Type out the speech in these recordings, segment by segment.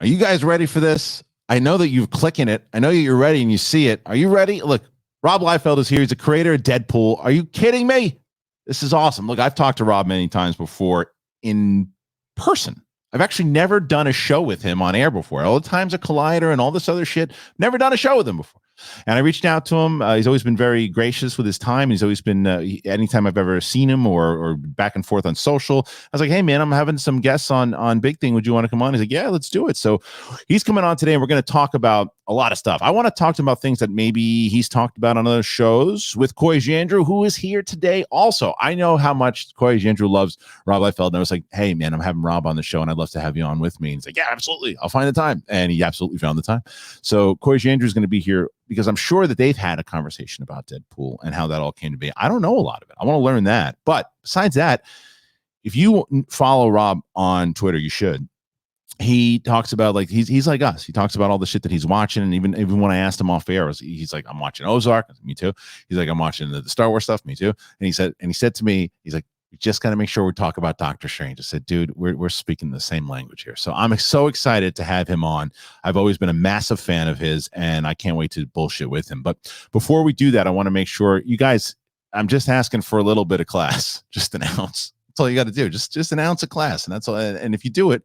Are you guys ready for this? I know that you're clicking it. I know you're ready and you see it. Are you ready? Look, Rob Liefeld is here. He's a creator of Deadpool. Are you kidding me? This is awesome. Look, I've talked to Rob many times before in person. I've actually never done a show with him on air before. All the times at Collider and all this other shit, never done a show with him before. And I reached out to him. He's always been very gracious with his time. He's always been, anytime I've ever seen him or back and forth on social, I was like, hey, man, I'm having some guests on Big Thing. Would you want to come on? He's like, yeah, let's do it. So he's coming on today, and we're going to talk about a lot of stuff. I want to talk to him about things that maybe he's talked about on other shows with Coy Jandreau, who is here today. Also, I know how much Coy Jandreau loves Rob Liefeld. And I was like, hey, man, I'm having Rob on the show, and I'd love to have you on with me. And he's like, yeah, absolutely. I'll find the time. And he absolutely found the time. So Coy Jandreau is going to be here because I'm sure that they've had a conversation about Deadpool and how that all came to be. I don't know a lot of it. I want to learn that. But besides that, if you follow Rob on Twitter, you should. He talks about, like, he's like us. He talks about all the shit that he's watching. And even when I asked him off air, he's like, I'm watching Ozark. Me too. He's like, I'm watching the Star Wars stuff. Me too. And he said to me, he's like, we just got to make sure we talk about Doctor Strange. I said, dude, we're speaking the same language here. So I'm so excited to have him on. I've always been a massive fan of his, and I can't wait to bullshit with him. But before we do that, I want to make sure you guys, I'm just asking for a little bit of class. Just an ounce. That's all you got to do. Just an ounce of class. And that's all. And if you do it,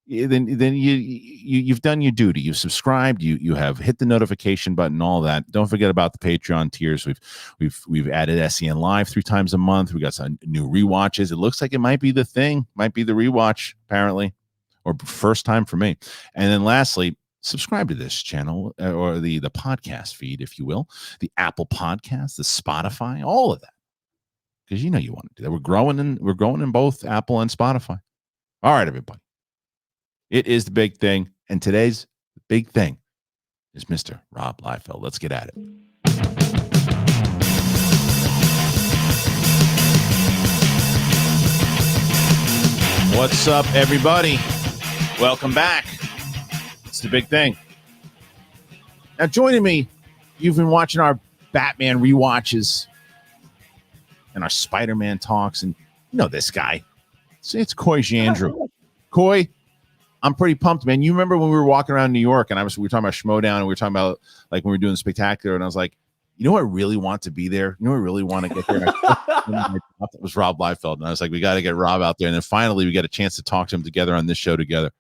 then you've done your duty. You've subscribed. You have hit the notification button. All that. Don't forget about the Patreon tiers. We've added SEN Live 3 times a month. We got some new rewatches. It looks like it might be the thing. Might be the rewatch apparently, or first time for me. And then lastly, subscribe to this channel or the podcast feed, if you will, the Apple Podcast, the Spotify, all of that, because you want to do that. We're growing in both Apple and Spotify. All right, everybody. It is the big thing, and today's big thing is Mr. Rob Liefeld. Let's get at it. What's up, everybody? Welcome back. It's the big thing. Now, joining me, you've been watching our Batman rewatches and our Spider-Man talks, and you know this guy. It's Coy Jandreau. Coy, I'm pretty pumped, man. You remember when we were walking around New York and we were talking about Schmodown, and we were talking about, like, when we were doing the Spectacular, and I was like, you know what, I really want to be there. You know what, I really want to get there. It was Rob Liefeld, and I was like, we got to get Rob out there. And then finally, we got a chance to talk to him together on this show together.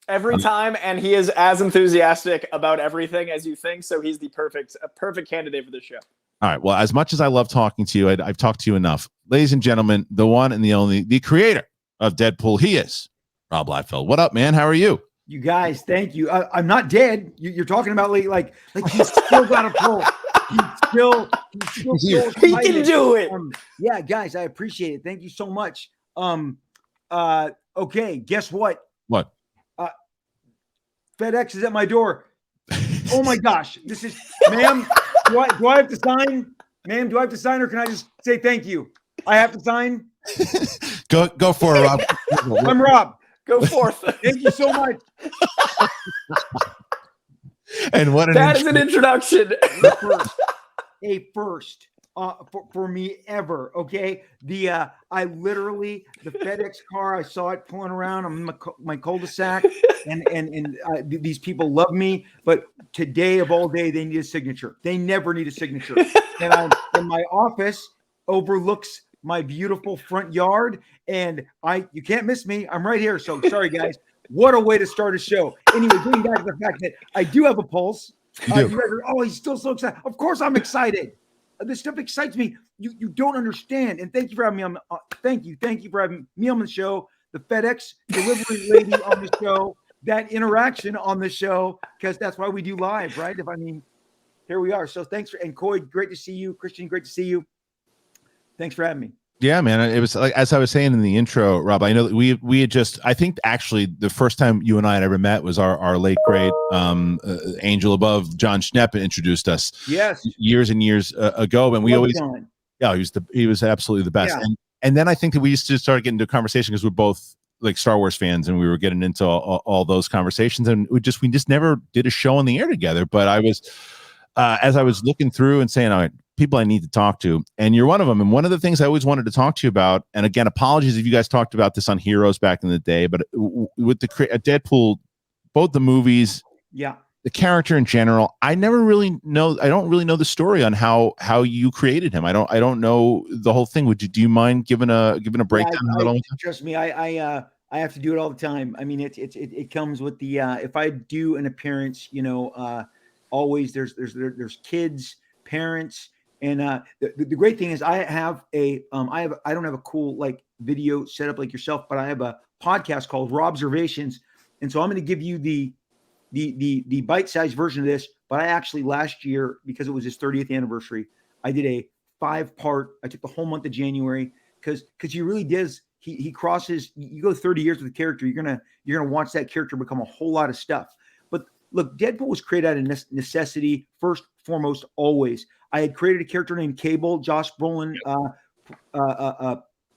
Every time, and he is as enthusiastic about everything as you think. So he's a perfect candidate for this show. All right. Well, as much as I love talking to you, I've talked to you enough, ladies and gentlemen. The one and the only, the creator of Deadpool. He is Rob Liefeld. What up, man? How are you? You guys, thank you. I'm not dead. You're talking about like he's still got a pull. He's still he can do it. Yeah, guys, I appreciate it. Thank you so much. Okay, guess what? What? FedEx is at my door. Oh my gosh, this is, ma'am. Do I have to sign, ma'am? Do I have to sign, or can I just say thank you? I have to sign. Go for it, Rob. I'm Rob. Go forth. Thank you so much. And what that is an introduction. A first for me ever. Okay, I literally, the FedEx car, I saw it pulling around. I'm in my cul-de-sac, and these people love me, but today of all day, they need a signature. They never need a signature. And my office overlooks my beautiful front yard, and you can't miss me. I'm right here. So sorry, guys. What a way to start a show. Anyway, getting back to the fact that I do have a pulse. You guys are, he's still so excited. Of course I'm excited. This stuff excites me. You don't understand. And thank you for having me on. Thank you for having me on the show. The FedEx delivery lady on the show. That interaction on the show, because that's why we do live, right? Here we are. So thanks and Coy, great to see you. Kristian, great to see you. Thanks for having me. Yeah, man. It was like, as I was saying in the intro, Rob, I know that we had just, I think actually the first time you and I had ever met was our late great angel above, John Schnepp, introduced us. Yes. Years and years ago. And we always, John. Yeah, he was absolutely the best. Yeah. And then I think that we used to start getting into a conversation because we're both like Star Wars fans, and we were getting into all those conversations, and we just never did a show on the air together. But I was, as I was looking through and saying, all right, people I need to talk to, and you're one of them. And one of the things I always wanted to talk to you about, and again, apologies if you guys talked about this on Heroes back in the day, but with the Deadpool both the movies, Yeah. the character in general. I don't really know the story on how you created him. I don't know the whole thing. Do you mind giving a breakdown? Trust me, I have to do it all the time. I mean, it comes with the if I do an appearance, always there's kids, parents, and the great thing is I don't have a cool like video set up like yourself, but I have a podcast called Robservations, and so I'm going to give you the bite-sized version of this. But I actually last year, because it was his 30th anniversary, I did a 5-part. I took the whole month of January because he really does. He crosses. You go 30 years with the character, you're gonna watch that character become a whole lot of stuff. But look, Deadpool was created out of necessity first, foremost, always. I had created a character named Cable. Josh Brolin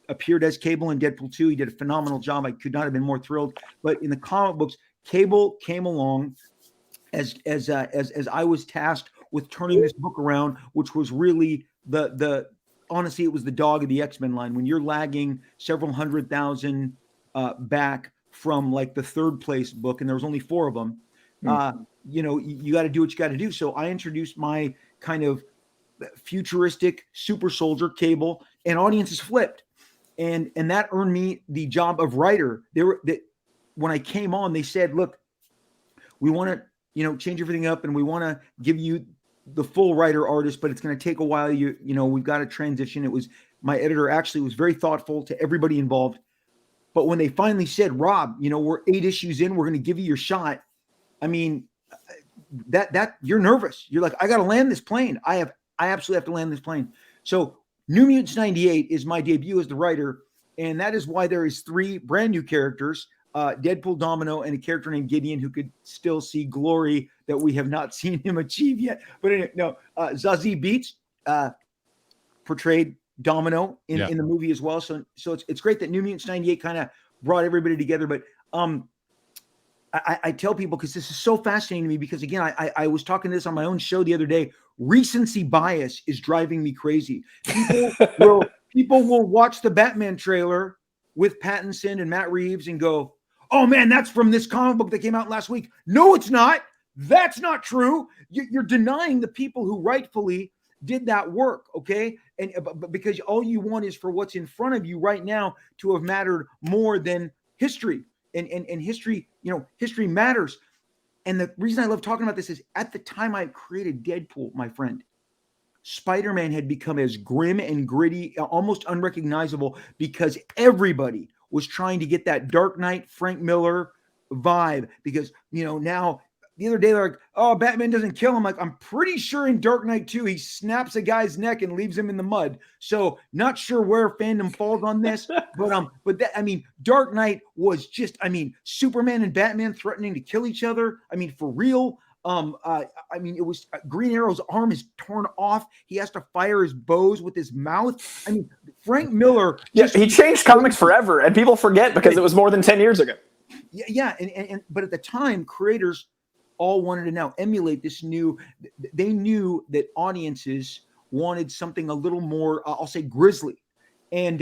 appeared as Cable in Deadpool 2. He did a phenomenal job. I could not have been more thrilled. But in the comic books, Cable came along as I was tasked with turning this book around, which was really the honestly, it was the dog of the Xmen line. When you're lagging several 100,000 back from like the third place book, and there was only 4 of them, you got to do what you got to do. So I introduced my kind of futuristic super soldier Cable, and audiences flipped, and that earned me the job of writer. When I came on, they said, "Look, we want to change everything up, and we want to give you the full writer artist, but it's going to take a while. We've got to transition." It was my editor actually was very thoughtful to everybody involved. But when they finally said, "Rob, we're 8 issues in, we're going to give you your shot," I mean, that you're nervous. You're like, I got to land this plane. I absolutely have to land this plane. So New Mutants 98 is my debut as the writer. And that is why there is 3 brand new characters, Deadpool, Domino, and a character named Gideon, who could still see glory that we have not seen him achieve yet. But anyway, no, Zazie Beetz portrayed Domino in the movie as well. So it's great that New Mutants 98 kind of brought everybody together. But I tell people, because this is so fascinating to me, because again, I was talking to this on my own show the other day. Recency bias is driving me crazy. People will watch the Batman trailer with Pattinson and Matt Reeves and go, "Oh man, that's from this comic book that came out last week." No, it's not. That's not true. You're denying the people who rightfully did that work, okay? And because all you want is for what's in front of you right now to have mattered more than history. And history, history matters. And the reason I love talking about this is at the time I created Deadpool, my friend, Spider-Man had become as grim and gritty, almost unrecognizable, because everybody was trying to get that Dark Knight, Frank Miller vibe. Because, now the other day they're like, "Oh, Batman doesn't kill him." Like, I'm pretty sure in Dark Knight 2, he snaps a guy's neck and leaves him in the mud. So not sure where fandom falls on this, but Dark Knight was just, Superman and Batman threatening to kill each other. For real. It was Green Arrow's arm is torn off. He has to fire his bows with his mouth. Frank Miller. He changed comics forever, and people forget because it was more than 10 years ago. Yeah. But at the time, creators all wanted to now emulate this new. They knew that audiences wanted something a little more, I'll say, grisly, and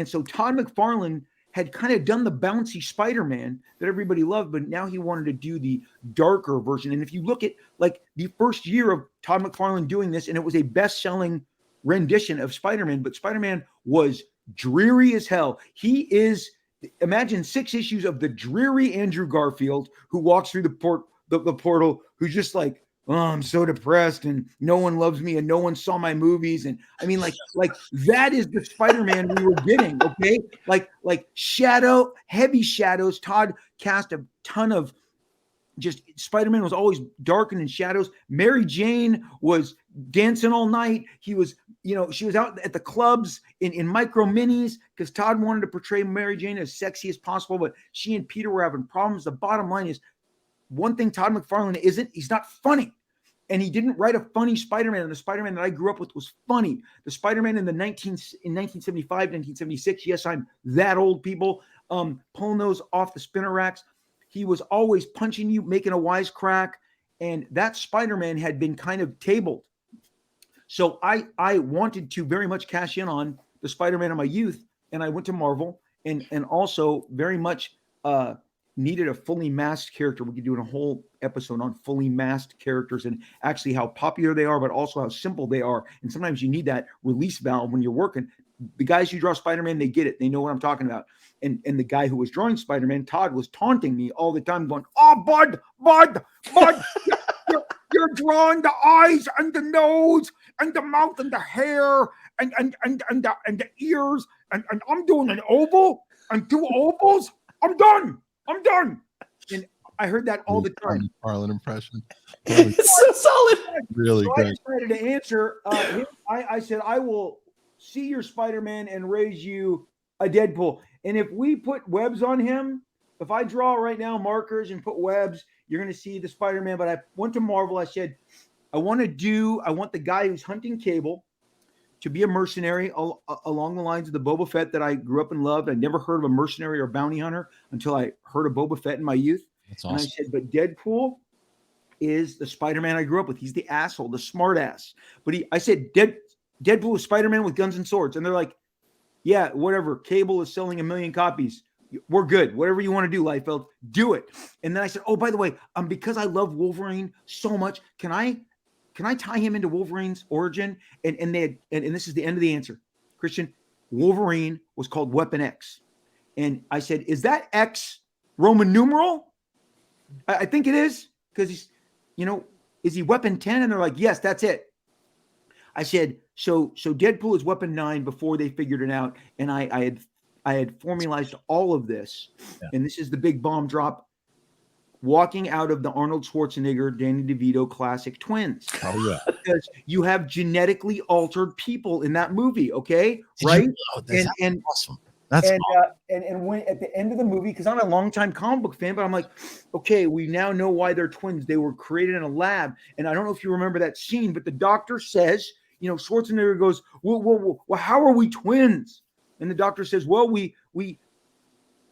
so Todd Macfarlane had kind of done the bouncy Spider-Man that everybody loved, but now he wanted to do the darker version. And if you look at like the first year of Todd Macfarlane doing this, and it was a best-selling rendition of Spider-Man, but Spider-Man was dreary as hell. Imagine 6 issues of the dreary Andrew Garfield who walks through the portal, who's just like, "Oh, I'm so depressed, and no one loves me, and no one saw my movies." And like that is the Spider-Man we were getting, okay? Like heavy shadows. Todd cast a ton of just Spider-Man was always darkened in shadows. Mary Jane was dancing all night. She was out at the clubs in micro minis because Todd wanted to portray Mary Jane as sexy as possible, but she and Peter were having problems. The bottom line is, one thing Todd Macfarlane he's not funny. And he didn't write a funny Spider-Man. And the Spider-Man that I grew up with was funny. The Spider-Man in 1975, 1976, yes, I'm that old, people, pulling those off the spinner racks. He was always punching you, making a wisecrack. And that Spider-Man had been kind of tabled. So I wanted to very much cash in on the Spider-Man of my youth. And I went to Marvel and also very much needed a fully masked character, we could do a whole episode on fully masked characters and actually how popular they are, but also how simple they are. And sometimes you need that release valve when you're working. The guys who draw Spider-Man, they get it. They know what I'm talking about. And the guy who was drawing Spider-Man, Todd, was taunting me all the time, going, "Oh, Bud, you're drawing the eyes and the nose and the mouth and the hair and the ears, and I'm doing an oval and 2 ovals. I'm done. And I heard that all the time. Harlan impression. It's so solid. Really So good. I decided to answer him. I said, I will see your Spider-Man and raise you a Deadpool. And if we put webs on him, if I draw right now markers and put webs, you're going to see the Spider-Man. But I went to Marvel. I said, I want the guy who's hunting Cable to be a mercenary along the lines of the Boba Fett that I grew up and loved. I never heard of a mercenary or bounty hunter until I heard of Boba Fett in my youth. That's awesome. And I said, but Deadpool is the Spider-Man I grew up with. He's the asshole, the smart ass. But I said, Deadpool is Spider-Man with guns and swords. And they're like, yeah, whatever. Cable is selling 1 million copies. We're good. Whatever you want to do, Liefeld, do it. And then I said, oh, by the way, because I love Wolverine so much, can I tie him into Wolverine's origin? And this is the end of the answer. Kristian, Wolverine was called Weapon X. And I said, is that X Roman numeral? I think it is, because he's, is he Weapon 10? And they're like, yes, that's it. I said, so Deadpool is Weapon 9 before they figured it out. And I had formalized all of this. Yeah. And this is the big bomb drop. Walking out of the Arnold Schwarzenegger, Danny DeVito classic Twins. Oh, yeah. Because you have genetically altered people in that movie, okay? Right? That's awesome. That's awesome. And when at the end of the movie, because I'm a longtime comic book fan, but I'm like, okay, we now know why they're twins. They were created in a lab. And I don't know if you remember that scene, but the doctor says, Schwarzenegger goes, well, how are we twins? And the doctor says, well, we when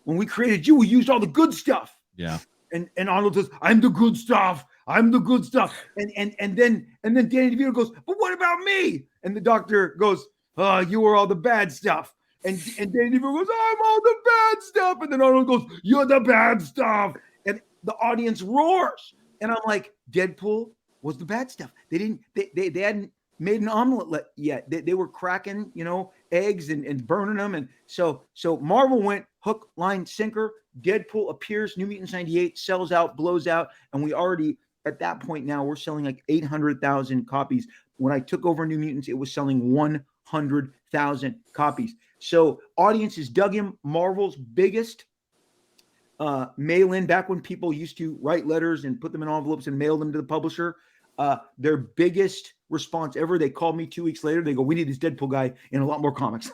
we created you, we used all the good stuff. Yeah. And Arnold says, I'm the good stuff. I'm the good stuff. And then Danny DeVito goes, but what about me? And the doctor goes, you were all the bad stuff. And Danny DeVito goes, I'm all the bad stuff. And then Arnold goes, you're the bad stuff. And the audience roars. And I'm like, Deadpool was the bad stuff. They hadn't made an omelet yet. They were cracking, eggs and burning them. And so Marvel went hook, line, sinker. Deadpool appears, New Mutants 98, sells out, blows out. And we already, at that point now, we're selling like 800,000 copies. When I took over New Mutants, it was selling 100,000 copies. So audiences dug him. Marvel's biggest mail-in, back when people used to write letters and put them in envelopes and mail them to the publisher, their biggest response ever, they called me 2 weeks later. They go, we need this Deadpool guy in a lot more comics.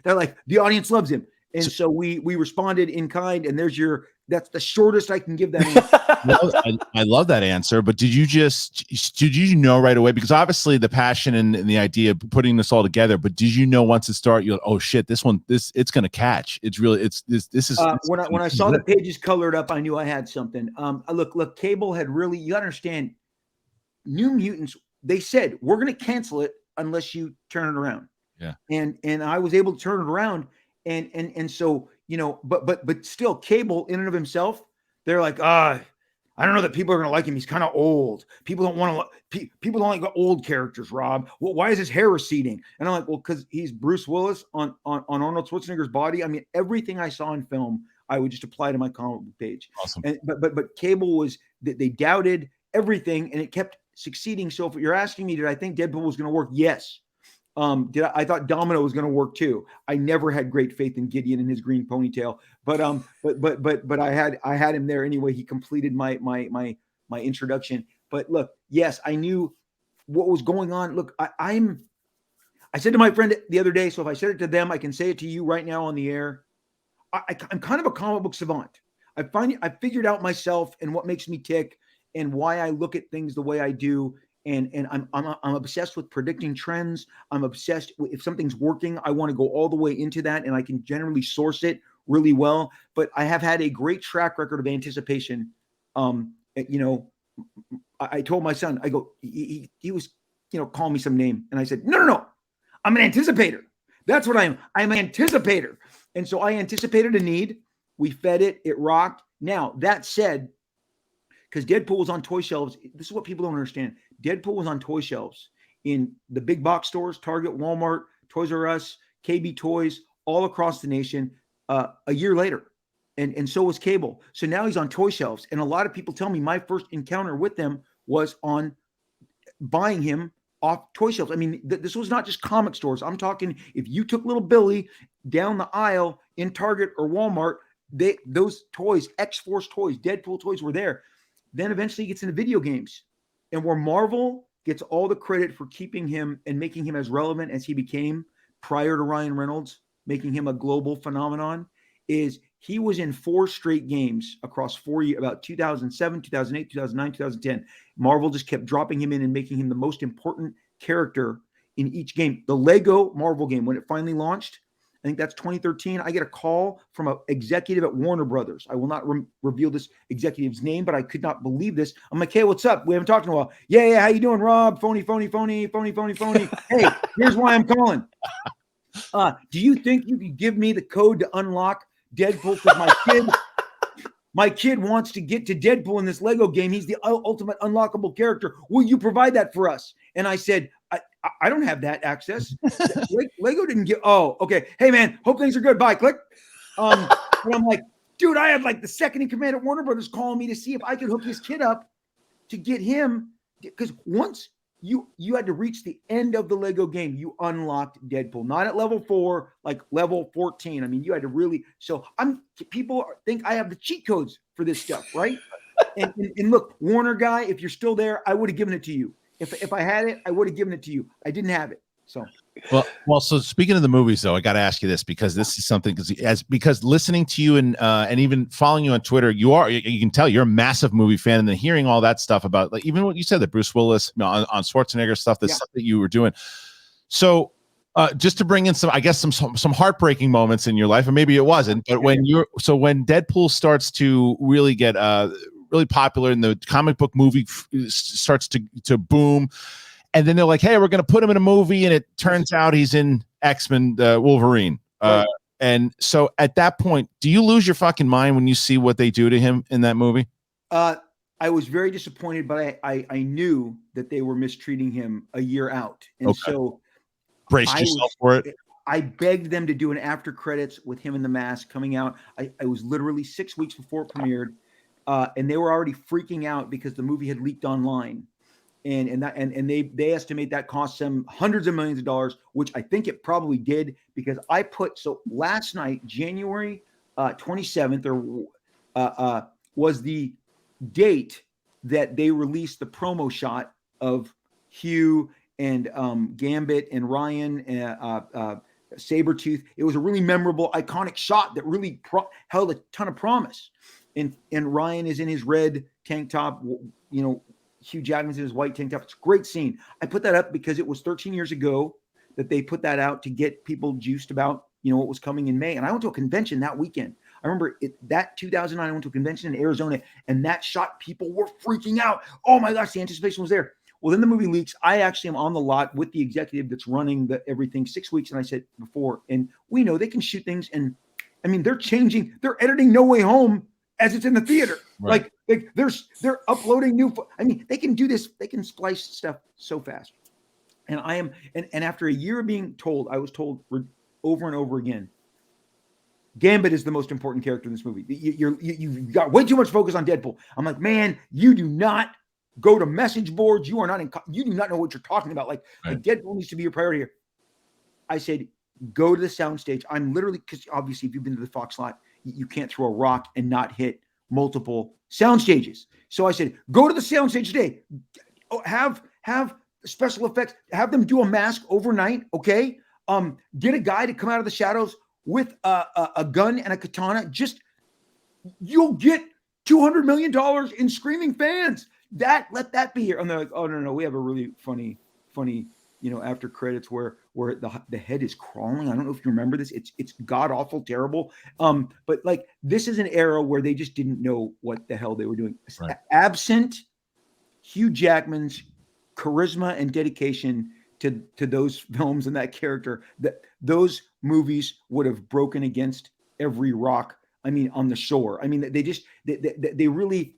they're like, the audience loves him. And so we responded in kind, and that's the shortest I can give that answer. I love that answer, but did you know right away? Because obviously the passion and the idea of putting this all together, but did you know once it started, you're like, oh shit, this it's going to catch. It's really, this is. When I saw the pages colored up, I knew I had something. Look, Cable had really, you understand, New Mutants, they said, we're going to cancel it unless you turn it around. Yeah. And I was able to turn it around. And so, but still Cable in and of himself, they're like, I don't know that people are going to like him. He's kind of old. People don't like old characters, Rob. Well, why is his hair receding? And I'm like, well, because he's Bruce Willis on Arnold Schwarzenegger's body. I mean, everything I saw in film, I would just apply to my comic book page. Awesome. But Cable was, they doubted everything and it kept succeeding. So if you're asking me, did I think Deadpool was going to work? Yes. I thought Domino was going to work too. I never had great faith in Gideon and his green ponytail, but I had him there anyway. He completed my introduction. But look, yes, I knew what was going on. Look, I said to my friend the other day, so if I said it to them, I can say it to you right now on the air. I'm kind of a comic book savant. I figured out myself and what makes me tick and why I look at things the way I do. And I'm obsessed with predicting trends. I'm obsessed with, if something's working, I want to go all the way into that, and I can generally source it really well. But I have had a great track record of anticipation. I told my son, I go, he was, calling me some name, and I said, no, I'm an anticipator. That's what I am. I'm an anticipator. And so I anticipated a need. We fed it. It rocked. Now, that said, because Deadpool was on toy shelves, this is what people don't understand. Deadpool was on toy shelves in the big box stores, Target, Walmart, Toys R Us, KB Toys, all across the nation a year later. And so was Cable. So now he's on toy shelves. And a lot of people tell me my first encounter with them was on buying him off toy shelves. I mean, this was not just comic stores. I'm talking if you took little Billy down the aisle in Target or Walmart, those toys, X-Force toys, Deadpool toys were there. Then eventually he gets into video games. And where Marvel gets all the credit for keeping him and making him as relevant as he became prior to Ryan Reynolds, making him a global phenomenon, is he was in 4 straight games across 4 years, about 2007, 2008, 2009, 2010. Marvel just kept dropping him in and making him the most important character in each game. The Lego Marvel game, when it finally launched, I think that's 2013. I get a call from an executive at Warner Brothers. I will not reveal this executive's name, but I could not believe this. I'm like, hey, what's up? We haven't talked in a while. Yeah. How you doing, Rob? Phony. Hey, here's why I'm calling. Do you think you could give me the code to unlock Deadpool? Because my kid wants to get to Deadpool in this Lego game. He's the ultimate unlockable character. Will you provide that for us? And I said, I don't have that access. Lego didn't give. Oh, okay. Hey, man, hope things are good. Bye. Click. And I'm like, dude, I had like the second in command at Warner Brothers calling me to see if I could hook his kid up to get him. Because once you had to reach the end of the Lego game, you unlocked Deadpool. Not at level 4, like level 14. I mean, you had to really. So people think I have the cheat codes for this stuff, right? And look, Warner guy, if you're still there, I would have given it to you. If I had it, I would have given it to you. I didn't have it. So well. So speaking of the movies, though, I got to ask you this because this is something because listening to you and even following you on Twitter, you can tell you're a massive movie fan, and then hearing all that stuff about like even what you said that Bruce Willis on Schwarzenegger stuff, stuff that you were doing. So just to bring in some heartbreaking moments in your life, or maybe it wasn't, but when Deadpool starts to really get really popular and the comic book movie starts to boom, and then they're like, hey, we're going to put him in a movie, and it turns out he's in Xmen Wolverine. Right. And so at that point, do you lose your fucking mind when you see what they do to him in that movie? I was very disappointed, but I knew that they were mistreating him a year out. And so braced yourself for it. I begged them to do an after credits with him in the mask coming out. I was literally 6 weeks before it premiered. And they were already freaking out because the movie had leaked online, and they estimate that cost them hundreds of millions of dollars, which I think it probably did, because so last night, January 27th, was the date that they released the promo shot of Hugh and Gambit and Ryan Sabretooth. It was a really memorable, iconic shot that really held a ton of promise. And Ryan is in his red tank top, Hugh Jackman's in his white tank top. It's a great scene. I put that up because it was 13 years ago that they put that out to get people juiced about, what was coming in May. And I went to a convention that weekend. I remember that 2009, I went to a convention in Arizona, and that shot, people were freaking out. Oh my gosh, the anticipation was there. Well, then the movie leaks. I actually am on the lot with the executive that's running everything 6 weeks. And I said before, and we know they can shoot things. And I mean, they're editing No Way Home as it's in the theater. Right. Like they're uploading new. I mean, they can do this. They can splice stuff so fast. And and after a year of being told, I was told over and over again, Gambit is the most important character in this movie. You've got way too much focus on Deadpool. I'm like, man, you do not go to message boards. You do not know what you're talking about. Like Deadpool needs to be your priority here. I said, go to the soundstage. I'm literally, because obviously if you've been to the Fox lot, you can't throw a rock and not hit multiple sound stages. So I said, go to the soundstage today. Have special effects. Have them do a mask overnight. Okay. Get a guy to come out of the shadows with a gun and a katana. You'll get $200 million in screaming fans. Let that be here. And they're like, oh no, we have a really funny, after credits where the head is crawling. I don't know if you remember this. It's god awful, terrible. But like this is an era where they just didn't know what the hell they were doing. Right. Absent Hugh Jackman's charisma and dedication to those films and that character, that those movies would have broken against every rock I mean, on the shore. I mean, they really,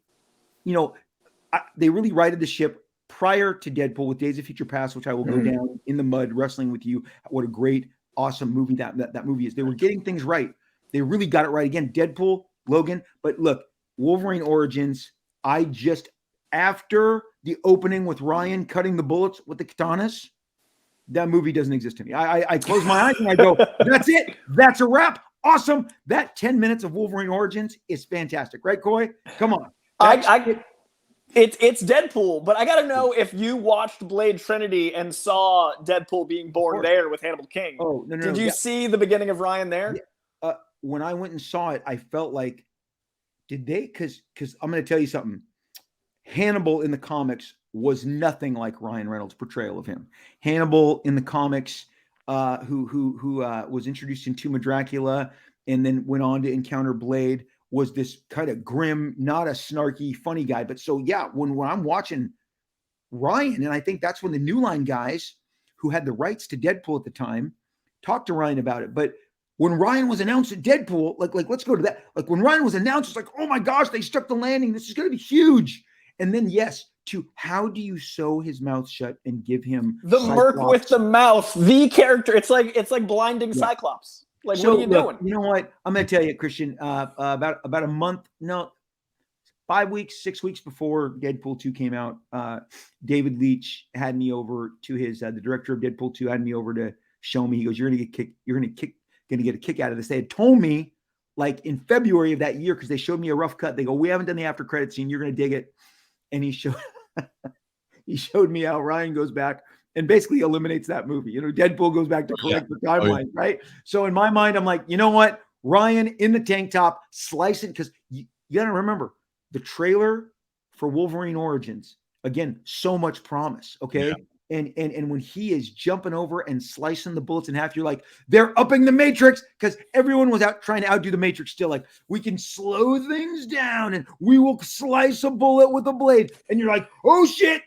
they really righted the ship prior to Deadpool with Days of Future Past, which I will go down in the mud wrestling with you. What a great, awesome movie that movie is. They were getting things right. They really got it right. Again, Deadpool, Logan. But look, Wolverine Origins, after the opening with Ryan cutting the bullets with the katanas, that movie doesn't exist to me. I close my eyes and I go, that's it. That's a wrap. Awesome. That 10 minutes of Wolverine Origins is fantastic. Right, Coy? Come on. It's Deadpool, but I got to know if you watched Blade Trinity and saw Deadpool being born there with Hannibal King. Oh, no. Did you see the beginning of Ryan there? Yeah. When I went and saw it, I felt like, did they? Because I'm going to tell you something. Hannibal in the comics was nothing like Ryan Reynolds' portrayal of him. Hannibal in the comics, who was introduced in Tomb of Dracula and then went on to encounter Blade, was this kind of grim, not a snarky, funny guy. But so, yeah, when I'm watching Ryan, and I think that's when the New Line guys who had the rights to Deadpool at the time talked to Ryan about it. But when Ryan was announced at Deadpool, like let's go to that. Like when Ryan was announced, it's like, oh my gosh, they stuck the landing. This is going to be huge. And then, yes, to how do you sew his mouth shut and give him the Merc with the mouth, the character? It's like blinding Cyclops. Like, so, what are you doing? You know what? I'm going to tell you, Kristian, about a month, 5 weeks, 6 weeks before Deadpool 2 came out, David Leitch had me over to his, the director of Deadpool 2 had me over to show me. He goes, you're going to get a kick out of this. They had told me like in February of that year, because they showed me a rough cut. They go, we haven't done the after credit scene. You're going to dig it. And he showed me how Ryan goes back and basically eliminates that movie. Deadpool goes back to correct the timeline, right? So in my mind, I'm like, you know what? Ryan in the tank top, slicing, because you got to remember the trailer for Wolverine Origins. Again, so much promise, okay? Yeah. And when he is jumping over and slicing the bullets in half, you're like, they're upping the Matrix, because everyone was out trying to outdo the Matrix still. Like, we can slow things down and we will slice a bullet with a blade. And you're like, oh shit,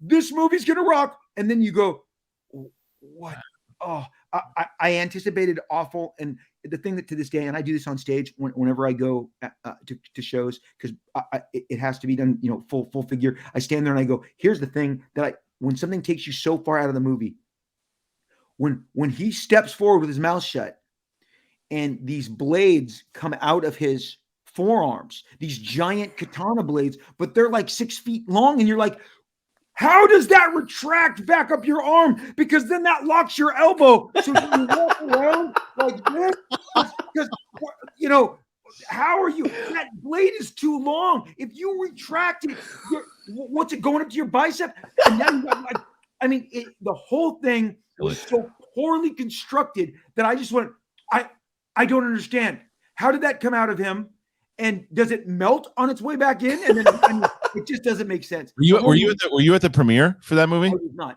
this movie's gonna rock. And then you go, what? Oh, I anticipated awful. And the thing that to this day, and I do this on stage whenever I go to shows, because it has to be done, full figure. I stand there and I go, here's the thing that when something takes you so far out of the movie, when he steps forward with his mouth shut and these blades come out of his forearms, these giant katana blades, but they're like 6 feet long. And you're like, how does that retract back up your arm? Because then that locks your elbow. So you walk around like this, because, how are you? That blade is too long. If you retract it, what's it going up to your bicep? And now you got, the whole thing was so poorly constructed that I just went, I don't understand. How did that come out of him? And does it melt on its way back in? And then it just doesn't make sense. Were you at the premiere for that movie?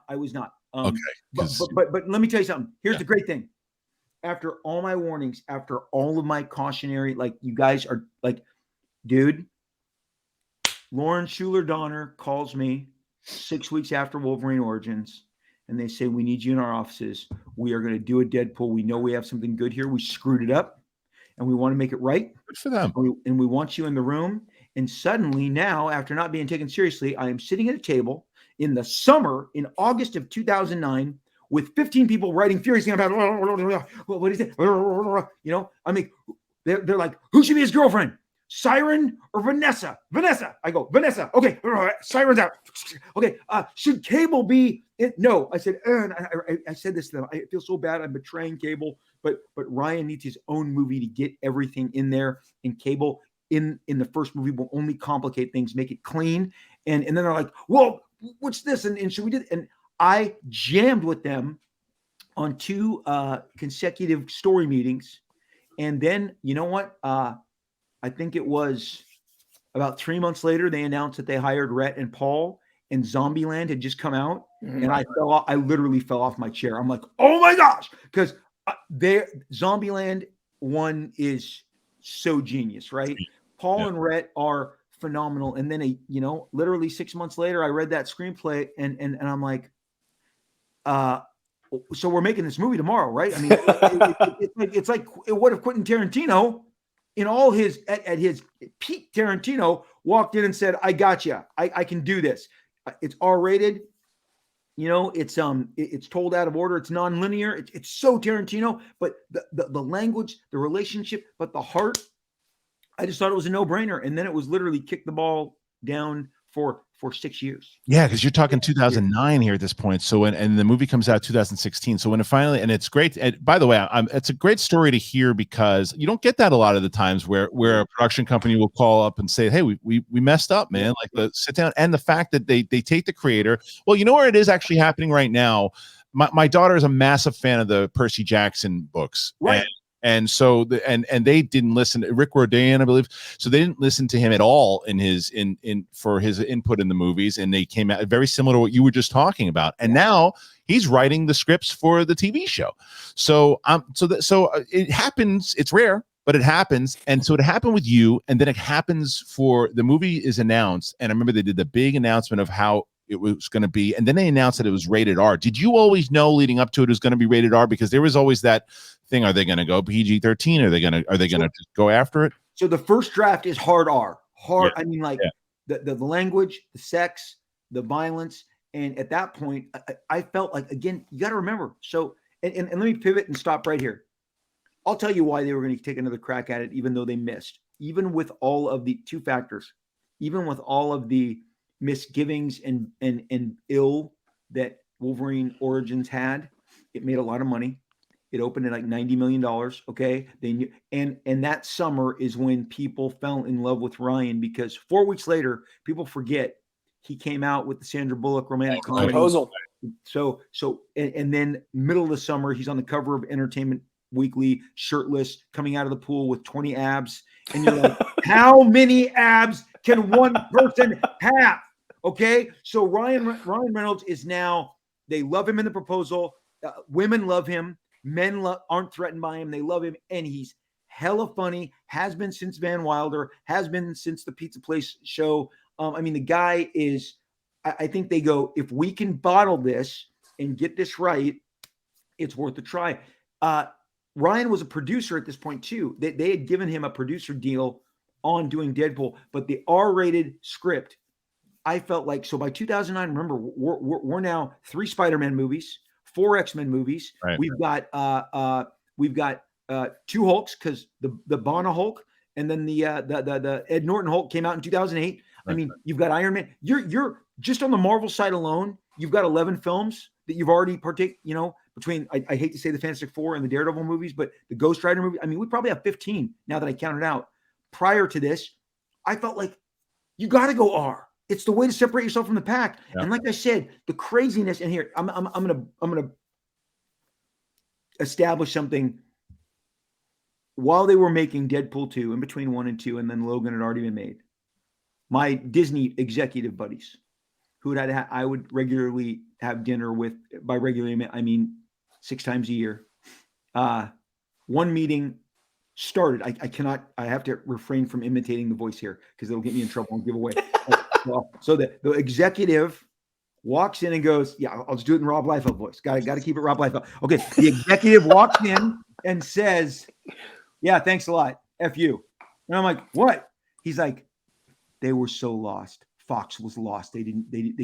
I was not. Okay. But let me tell you something. Here's the great thing. After all my warnings, after all of my cautionary, like, you guys are like, dude, Lauren Schuler Donner calls me 6 weeks after Wolverine Origins, and they say, we need you in our offices. We are going to do a Deadpool. We know we have something good here. We screwed it up, and we want to make it right. Good for them. And we want you in the room. And suddenly now, after not being taken seriously, I am sitting at a table in the summer, in August of 2009, with 15 people writing furiously about, what is it? They're like, who should be his girlfriend? Siren or Vanessa? Vanessa. I go, Vanessa. Okay. Siren's out. Okay. Should Cable be it? No. I said, I said this to them. I feel so bad. I'm betraying Cable, but Ryan needs his own movie to get everything in there. And Cable in the first movie will only complicate things, make it clean. And then they're like, well, what's this? And should we do? And I jammed with them on 2 consecutive story meetings. And then, you know what? I think it was about 3 months later, they announced that they hired Rhett and Paul, and Zombieland had just come out. Mm-hmm. And I literally fell off my chair. I'm like, oh my gosh. Because Zombieland 1 is so genius, right? Paul and Rhett are phenomenal. And then, literally 6 months later, I read that screenplay and I'm like, so we're making this movie tomorrow, right? I mean, it's like what if Quentin Tarantino in all his at his peak, Tarantino walked in and said, "I got you. I can do this. It's R-rated. You know, it's told out of order. It's non-linear. It's so Tarantino, but the language, the relationship, but the heart, I just thought it was a no-brainer. And then it was literally kick the ball down for 6 years. Yeah, because you're talking 2009 here at this point. So and the movie comes out 2016. So when it finally, and it's great. And by the way, it's a great story to hear because you don't get that a lot of the times where a production company will call up and say, "Hey, we messed up, man." Like sit down, and the fact that they take the creator. Well, you know where it is actually happening right now. My daughter is a massive fan of the Percy Jackson books, right? And so and they didn't listen to Rick Riordan, I believe. So they didn't listen to him at all in his for his input in the movies, and they came out very similar to what you were just talking about. And now he's writing the scripts for the TV show. So it happens. It's rare, but it happens. And so it happened with you, and then it happens for the movie is announced. And I remember they did the big announcement of how it was going to be, and then they announced that it was rated R. Did you always know leading up to it was going to be rated R? Because there was always that thing: are they going to go PG-13? Are they going to just go after it? So the first draft is hard R. Hard. Yeah. I mean, like the language, the sex, the violence, and at that point, I felt like, again, you got to remember. So and let me pivot and stop right here. I'll tell you why they were going to take another crack at it, even though they missed. Even with all of the two factors, even with all of the misgivings and ill that Wolverine Origins had, it made a lot of money. It opened at like $90 million. Okay. They knew, and that summer is when people fell in love with Ryan, because 4 weeks later, people forget he came out with the Sandra Bullock romantic comedy. Proposal. So and then middle of the summer, he's on the cover of Entertainment Weekly, shirtless, coming out of the pool with 20 abs. And you're like, how many abs can one person have? Okay. So Ryan Reynolds is now, they love him in The Proposal. Women love him. Men aren't threatened by him. They love him. And he's hella funny, has been since Van Wilder, has been since the Pizza Place show. I mean, the guy is, I think they go, if we can bottle this and get this right, it's worth a try. Ryan was a producer at this point too. They had given him a producer deal on doing Deadpool, but the R-rated script, I felt like, so by 2009, remember, we're now 3 Spider-Man movies, 4 X-Men movies. Right. We've got 2 Hulks, because the Bonner Hulk and then the Ed Norton Hulk came out in 2008. Right. I mean, you've got Iron Man. You're just on the Marvel side alone, you've got 11 films that you've already between, I hate to say the Fantastic Four and the Daredevil movies, but the Ghost Rider movie, I mean, we probably have 15 now that I counted out. Prior to this, I felt like you got to go R. It's the way to separate yourself from the pack. Yeah. And like I said, the craziness, and here, I'm gonna establish something. While they were making Deadpool 2, in between 1 and 2, and then Logan had already been made, my Disney executive buddies, who I would regularly have dinner with, by regularly I mean 6 times a year. One meeting started. I have to refrain from imitating the voice here because it'll get me in trouble and give away. So the executive walks in and goes, yeah, I'll just do it in Rob Liefeld voice. Got to keep it Rob Liefeld. Okay. The executive walks in and says, yeah, thanks a lot. F you. And I'm like, what? He's like, they were so lost. Fox was lost. They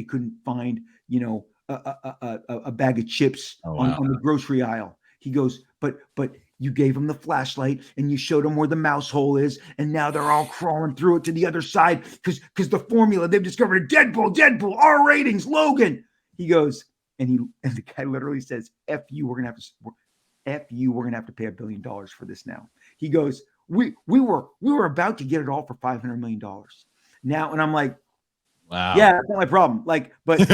couldn't find, a bag of chips on the grocery aisle. He goes, but you gave them the flashlight and you showed them where the mouse hole is, and now they're all crawling through it to the other side because the formula they've discovered, Deadpool, R ratings, Logan. He goes, and the guy literally says, F you, we're gonna have to pay $1 billion for this now. He goes, we were about to get it all for $500 million now, and I'm like, wow, yeah, that's not my problem. But this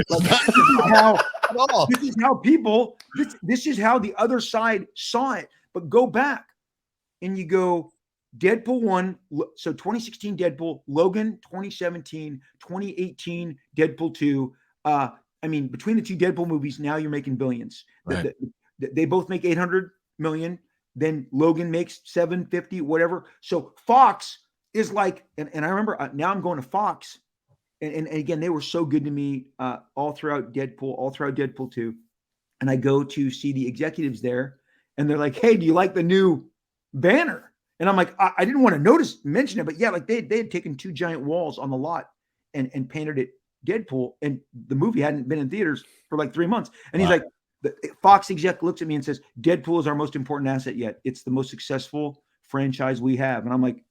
is how people, this is how the other side saw it. But go back and you go Deadpool 1, so 2016 Deadpool, Logan 2017, 2018 Deadpool 2. I mean, between the 2 Deadpool movies, now you're making billions. Right. They both make 800 million. Then Logan makes 750, whatever. So Fox is like, and I remember now I'm going to Fox. And again, they were so good to me all throughout Deadpool 2. And I go to see the executives there, and they're like, hey, do you like the new banner? And I'm like, I didn't want to mention it, but yeah, like they had taken 2 giant walls on the lot and painted it Deadpool, and the movie hadn't been in theaters for like 3 months. And he's like, the Fox exec looks at me and says, Deadpool is our most important asset yet. It's the most successful franchise we have. And I'm like,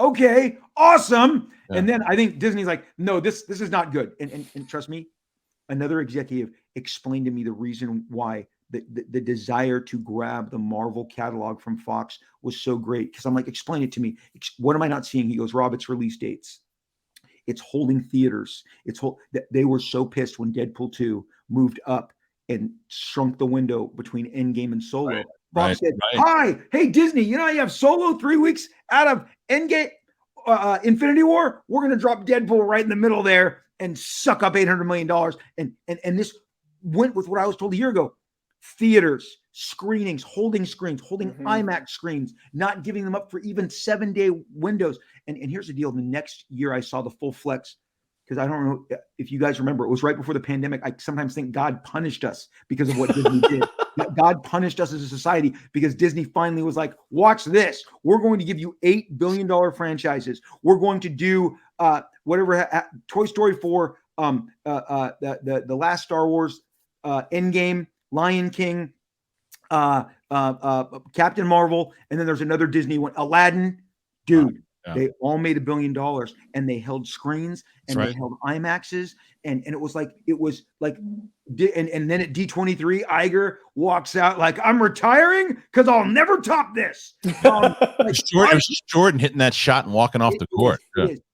okay, awesome. Yeah. And then I think Disney's like, no, this is not good. And trust me, another executive explained to me the reason why the desire to grab the Marvel catalog from Fox was so great. Because I'm like, explain it to me. What am I not seeing? He goes, Rob, it's release dates. It's holding theaters. They were so pissed when Deadpool 2 moved up and shrunk the window between Endgame and Solo. Right, Fox said, hi, hey, Disney, you know, you have Solo 3 weeks out of Endgame, Infinity War. We're going to drop Deadpool right in the middle there and suck up $800 million. And this went with what I was told a year ago. Theaters, screenings, holding IMAX screens, not giving them up for even 7-day windows. And here's the deal. The next year I saw the full flex, because I don't know if you guys remember, it was right before the pandemic. I sometimes think God punished us because of what Disney did. God punished us as a society because Disney finally was like, watch this. We're going to give you $8 billion franchises. We're going to do Toy Story 4, the last Star Wars, Endgame, Lion King, Captain Marvel, and then there's another Disney one, Aladdin. Dude, they all made $1 billion, and they held screens and they held IMAXs, and it was like and then at D23, Iger walks out like, I'm retiring because I'll never top this. It was Jordan hitting that shot and walking off the court.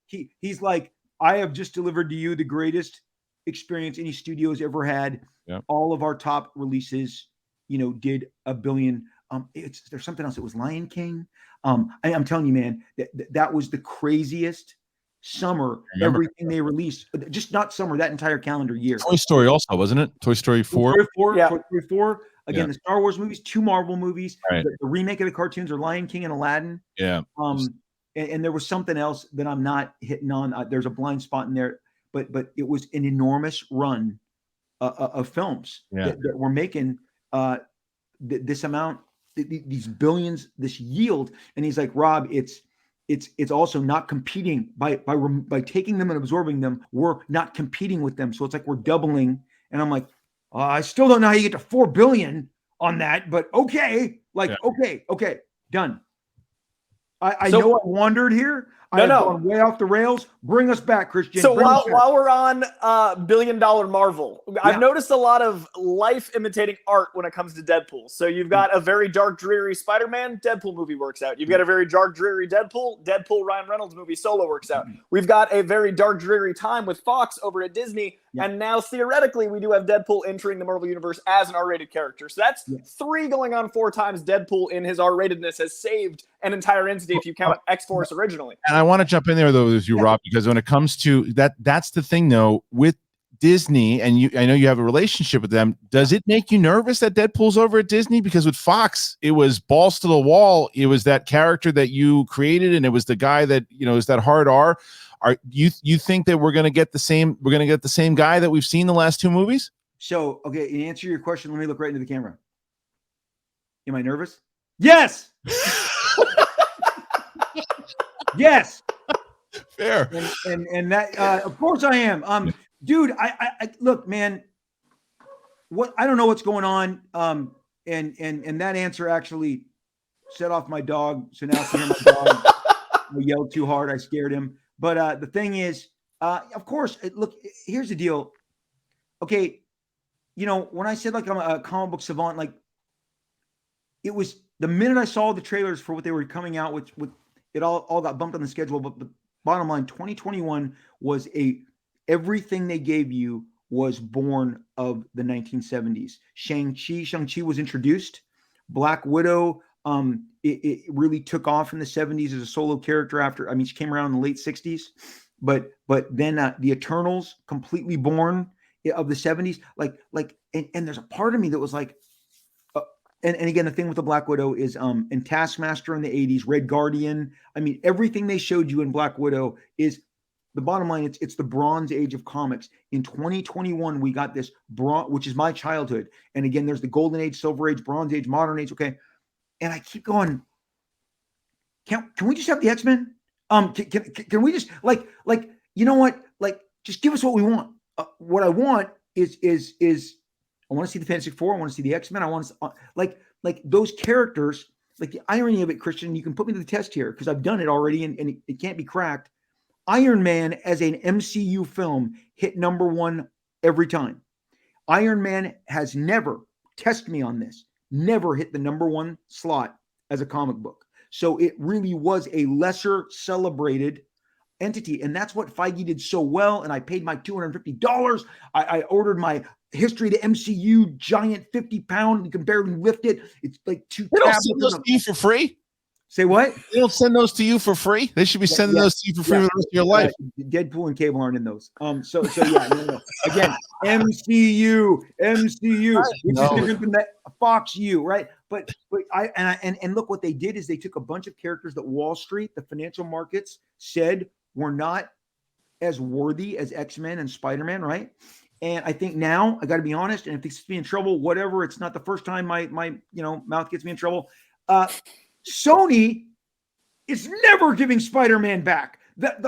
He's like, I have just delivered to you the greatest experience any studio has ever had. Yep. All of our top releases, did $1 billion. There's something else. It was Lion King. I'm telling you, man, that was the craziest summer. Everything they released, just not summer, that entire calendar year. Toy Story also, wasn't it? Toy Story 4. Toy Story 4. Again, the Star Wars movies, 2 Marvel movies. Right. The remake of the cartoons are Lion King and Aladdin. Yeah. And there was something else that I'm not hitting on. There's a blind spot in there, but it was an enormous run of films that were making this amount, these billions, this yield. And he's like, Rob, it's also not competing by taking them and absorbing them. We're not competing with them. So it's like we're doubling. And I'm like, I still don't know how you get to 4 billion on that, but okay. Okay, done. I know I wandered here. I've gone way off the rails. Bring us back, Kristian. So while we're on $1 billion Marvel, I've noticed a lot of life imitating art when it comes to Deadpool. So you've got a very dark, dreary Spider-Man, Deadpool movie works out. You've got a very dark, dreary Deadpool, Ryan Reynolds movie Solo works out. We've got a very dark, dreary time with Fox over at Disney. And now theoretically, we do have Deadpool entering the Marvel Universe as an R-rated character. So that's 3 going on 4 times Deadpool in his R-ratedness has saved an entire entity if you count X-Force originally. And I want to jump in there though with you, Rob, because when it comes to that's the thing though with Disney, and I know you have a relationship with them. Does it make you nervous that Deadpool's over at Disney? Because with Fox, it was balls to the wall. It was that character that you created, and it was the guy that is that hard R. Are you think that we're going to get the same? We're going to get the same guy that we've seen the last 2 movies? So, okay, to answer your question, let me look right into the camera. Am I nervous? Yes. Yes. Fair. And that of course I am. Dude, I look, man. I don't know what's going on. And that answer actually set off my dog. So now if you hear my dog, I yelled too hard. I scared him. But the thing is, of course, look, here's the deal. Okay, when I said like I'm a comic book savant, like it was the minute I saw the trailers for what they were coming out with it all got bumped on the schedule. But the bottom line, 2021 was everything they gave you was born of the 1970s. Shang-Chi was introduced. Black Widow, it really took off in the 70s as a solo character after, she came around in the late 60s, but then the Eternals, completely born of the 70s. And there's a part of me that was like, and again, the thing with the Black Widow is, and Taskmaster in the 80s, Red Guardian. Everything they showed you in Black Widow is the bottom line. It's the Bronze Age of comics. In 2021, we got this which is my childhood. And again, there's the Golden Age, Silver Age, Bronze Age, Modern Age. Okay. and I keep going. Can we just have the X-Men? Can we just like you know what? Like, just give us what we want. What I want is I want to see the Fantastic Four. I want to see the X-Men. I want to like those characters. Like the irony of it, Kristian, you can put me to the test here because I've done it already and it can't be cracked. Iron Man as an MCU film hit #1 every time. Iron Man has never, test me on this, never hit the #1 slot as a comic book. So it really was a lesser celebrated entity. And that's what Feige did so well. And I paid my $250. I ordered my History of the MCU giant 50-pound. You can barely lift it. It's like 2 They don't send those to you for free. Say what? They don't send those to you for free. They should be sending those to you for free for the rest of your life. Deadpool and Cable aren't in those. So yeah, no. Again, MCU, which is different than that Fox U, right? But I look what they did is they took a bunch of characters that Wall Street, the financial markets, said were not as worthy as X-Men and Spider-Man, right? And I think now I got to be honest, and if this gets me in trouble, whatever, it's not the first time my mouth gets me in trouble. Sony is never giving Spider-Man back.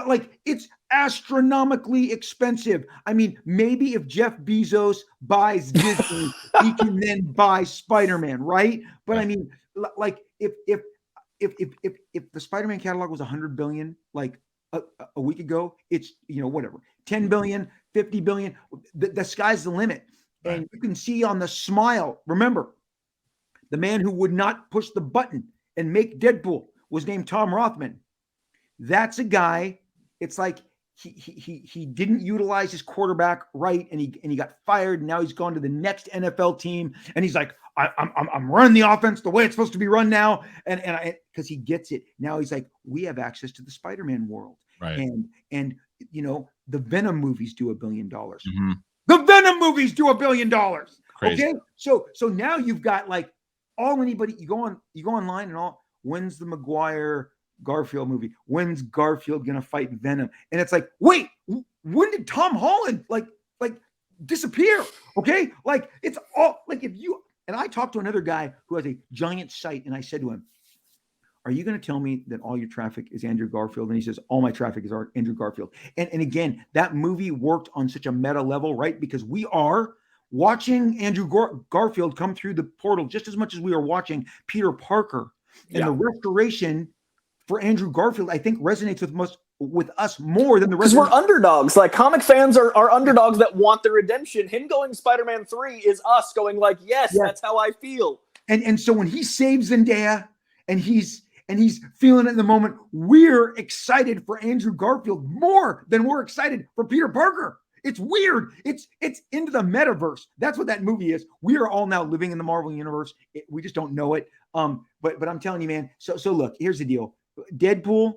Like it's astronomically expensive. I mean, maybe if Jeff Bezos buys Disney, he can then buy Spider-Man, right? But I mean, like if the Spider-Man catalog was 100 billion, like a week ago, it's whatever, 10 billion, 50 billion. The sky's the limit, and you can see on the smile. Remember, the man who would not push the button and make Deadpool was named Tom Rothman. That's a guy. It's like he didn't utilize his quarterback right, and he got fired. And now he's gone to the next NFL team, and he's like, I'm running the offense the way it's supposed to be run now, and because he gets it now. He's like, we have access to the Spider-Man world, right? And the Venom movies do $1 billion. Mm-hmm. The Venom movies do $1 billion. Crazy. Okay, so now you've got like anybody you go online and all. When's the Maguire Garfield movie? When's Garfield gonna fight Venom? And it's like, wait, when did Tom Holland like disappear? Okay, like it's all like if you and I talked to another guy who has a giant site, and I said to him, "Are you going to tell me that all your traffic is Andrew Garfield?" And he says, "All my traffic is Andrew Garfield." And again, that movie worked on such a meta level, right? Because we are watching Andrew Garfield come through the portal just as much as we are watching Peter Parker. And the restoration for Andrew Garfield, I think, resonates with us more than the rest. Because we're underdogs. Like, comic fans are underdogs that want the redemption. Him going Spider-Man 3 is us going like, yes, that's how I feel. And so when he saves Zendaya and he's feeling it in the moment, we're excited for Andrew Garfield more than we're excited for Peter Parker. It's weird. It's into the metaverse. That's what that movie is. We are all now living in the Marvel universe. We just don't know it. But I'm telling you, man. So look, here's the deal. Deadpool,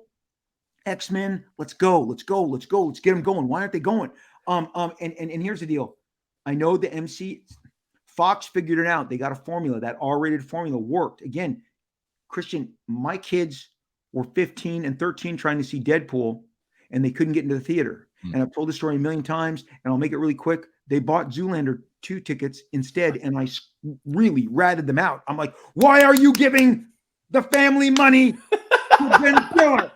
X-Men, let's go. Let's get them going. Why aren't they going? And here's the deal. I know the Fox figured it out. They got a formula. That R-rated formula worked. Again, Kristian, my kids were 15 and 13 trying to see Deadpool, and they couldn't get into the theater. And I've told the story a million times, and I'll make it really quick. They bought Zoolander 2 tickets instead, and I really ratted them out. I'm like, why are you giving the family money to Ben Stiller?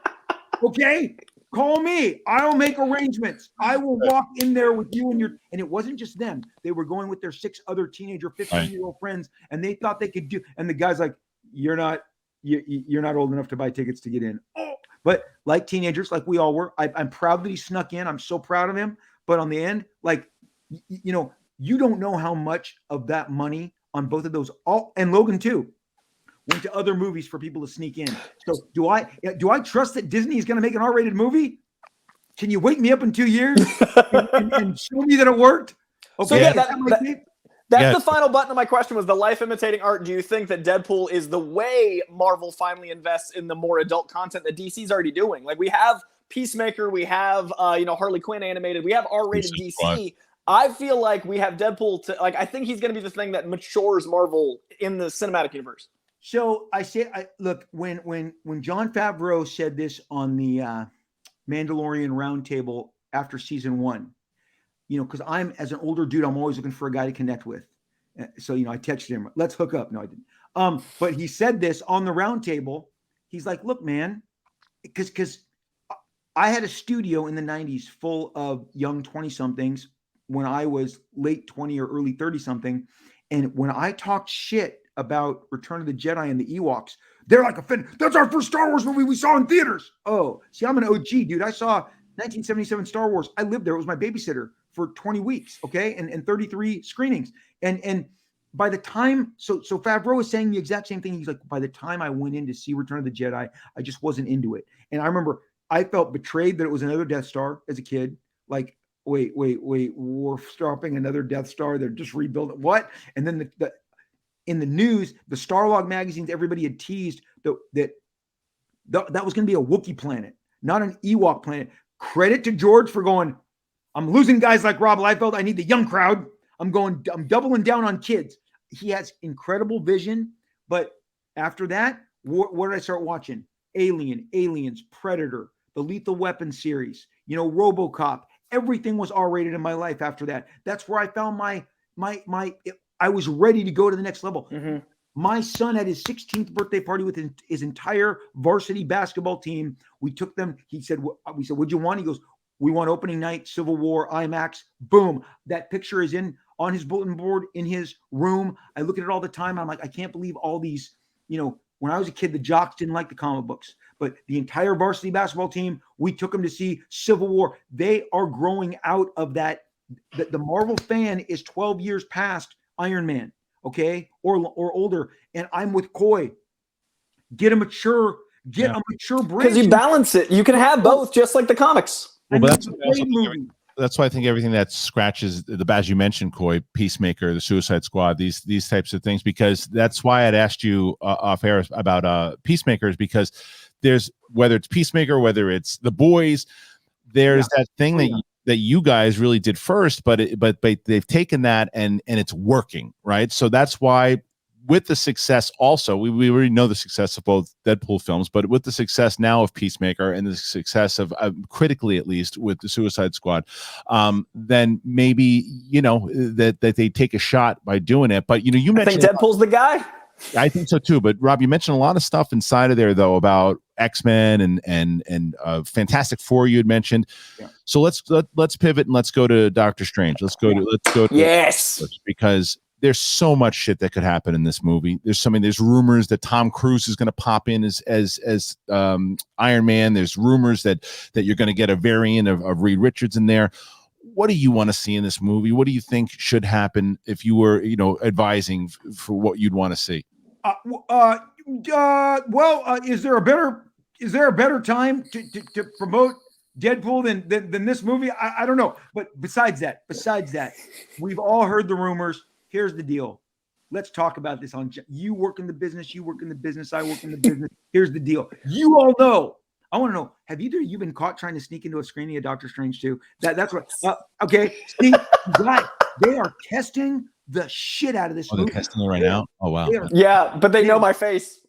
Okay? Call me. I'll make arrangements. I will walk in there with you and and it wasn't just them. They were going with their 6 other teenager, 15-year-old friends, and they thought they could do. And the guy's like, you're not old enough to buy tickets to get in. Oh, but like teenagers, like we all were, I'm proud that he snuck in. I'm so proud of him. But on the end, like, you don't know how much of that money on both of those, and Logan too, went to other movies for people to sneak in. So do I trust that Disney is going to make an R-rated movie? Can you wake me up in 2 years and show me that it worked? Okay. So that's the final button of my question was the life imitating art. Do you think that Deadpool is the way Marvel finally invests in the more adult content that DC's already doing? Like, we have Peacemaker, we have Harley Quinn animated, we have R-rated DC. I feel like we have Deadpool I think he's going to be the thing that matures Marvel in the cinematic universe. So look, when Jon Favreau said this on the Mandalorian roundtable after season 1, because I'm, as an older dude, I'm always looking for a guy to connect with. So, I texted him, let's hook up. No, I didn't. But he said this on the round table. He's like, look, man, because I had a studio in the 90s full of young 20-somethings when I was late 20 or early 30-something. And when I talked shit about Return of the Jedi and the Ewoks, they're like, that's our first Star Wars movie we saw in theaters. Oh, see, I'm an OG, dude. I saw 1977 Star Wars. I lived there. It was my babysitter for 20 weeks, okay, and 33 screenings. And by the time, so Favreau is saying the exact same thing. He's like, by the time I went in to see Return of the Jedi, I just wasn't into it. And I remember I felt betrayed that it was another Death Star as a kid. Like, wait, we're stopping another Death Star. They're just rebuilding what? And then the in the news, the Starlog magazines, everybody had teased that was going to be a Wookiee planet, not an Ewok planet. Credit to George for going, I'm losing guys like Rob Liefeld. I need the young crowd. I'm doubling down on kids. He has incredible vision. But after that, what did I start watching? Aliens, Predator, the Lethal Weapon series, RoboCop. Everything was R-rated in my life after that. That's where I found I was ready to go to the next level. Mm-hmm. My son had his 16th birthday party with his entire varsity basketball team. We took them. We said, what'd you want? He goes, we want opening night, Civil War, IMAX. Boom. That picture is on his bulletin board in his room. I look at it all the time. I'm like, I can't believe all these, when I was a kid, the jocks didn't like the comic books, but the entire varsity basketball team, we took them to see Civil War. They are growing out of that. The Marvel fan is 12 years past Iron Man, okay, or older, and I'm with Coy. Get a mature brain. Because you balance it. You can have both, just like the comics. Well, but that's why I think everything that scratches as you mentioned, Coy, Peacemaker, the Suicide Squad, these types of things, because that's why I'd asked you off air about Peacemakers, because there's, whether it's Peacemaker, whether it's The Boys, there's that thing that you guys really did first, but they've taken that and it's working, right? So that's why, with the success also, we already know the success of both Deadpool films, but with the success now of Peacemaker and the success of critically, at least, with the Suicide Squad, then maybe that they take a shot by doing it. But you mentioned, I think Deadpool's the guy. I think so too. But Rob, you mentioned a lot of stuff inside of there though about Xmen and Fantastic Four you had mentioned. Yeah. So let's pivot and let's go to Doctor Strange. Let's go to yes, because there's so much shit that could happen in this movie. There's rumors that Tom Cruise is going to pop in as Iron Man. There's rumors that you're going to get a variant of Reed Richards in there. What do you want to see in this movie? What do you think should happen if you were, advising for what you'd want to see? Is there a better time to promote Deadpool than this movie? I don't know. But besides that, we've all heard the rumors. Here's the deal. Let's talk about this. You work in the business. I work in the business. Here's the deal. You all know. I want to know, have either of you been caught trying to sneak into a screening of Doctor Strange 2? That's what. Okay. See, they are testing the shit out of this movie. They're testing it right now? Oh, wow. Yeah, but they know my face.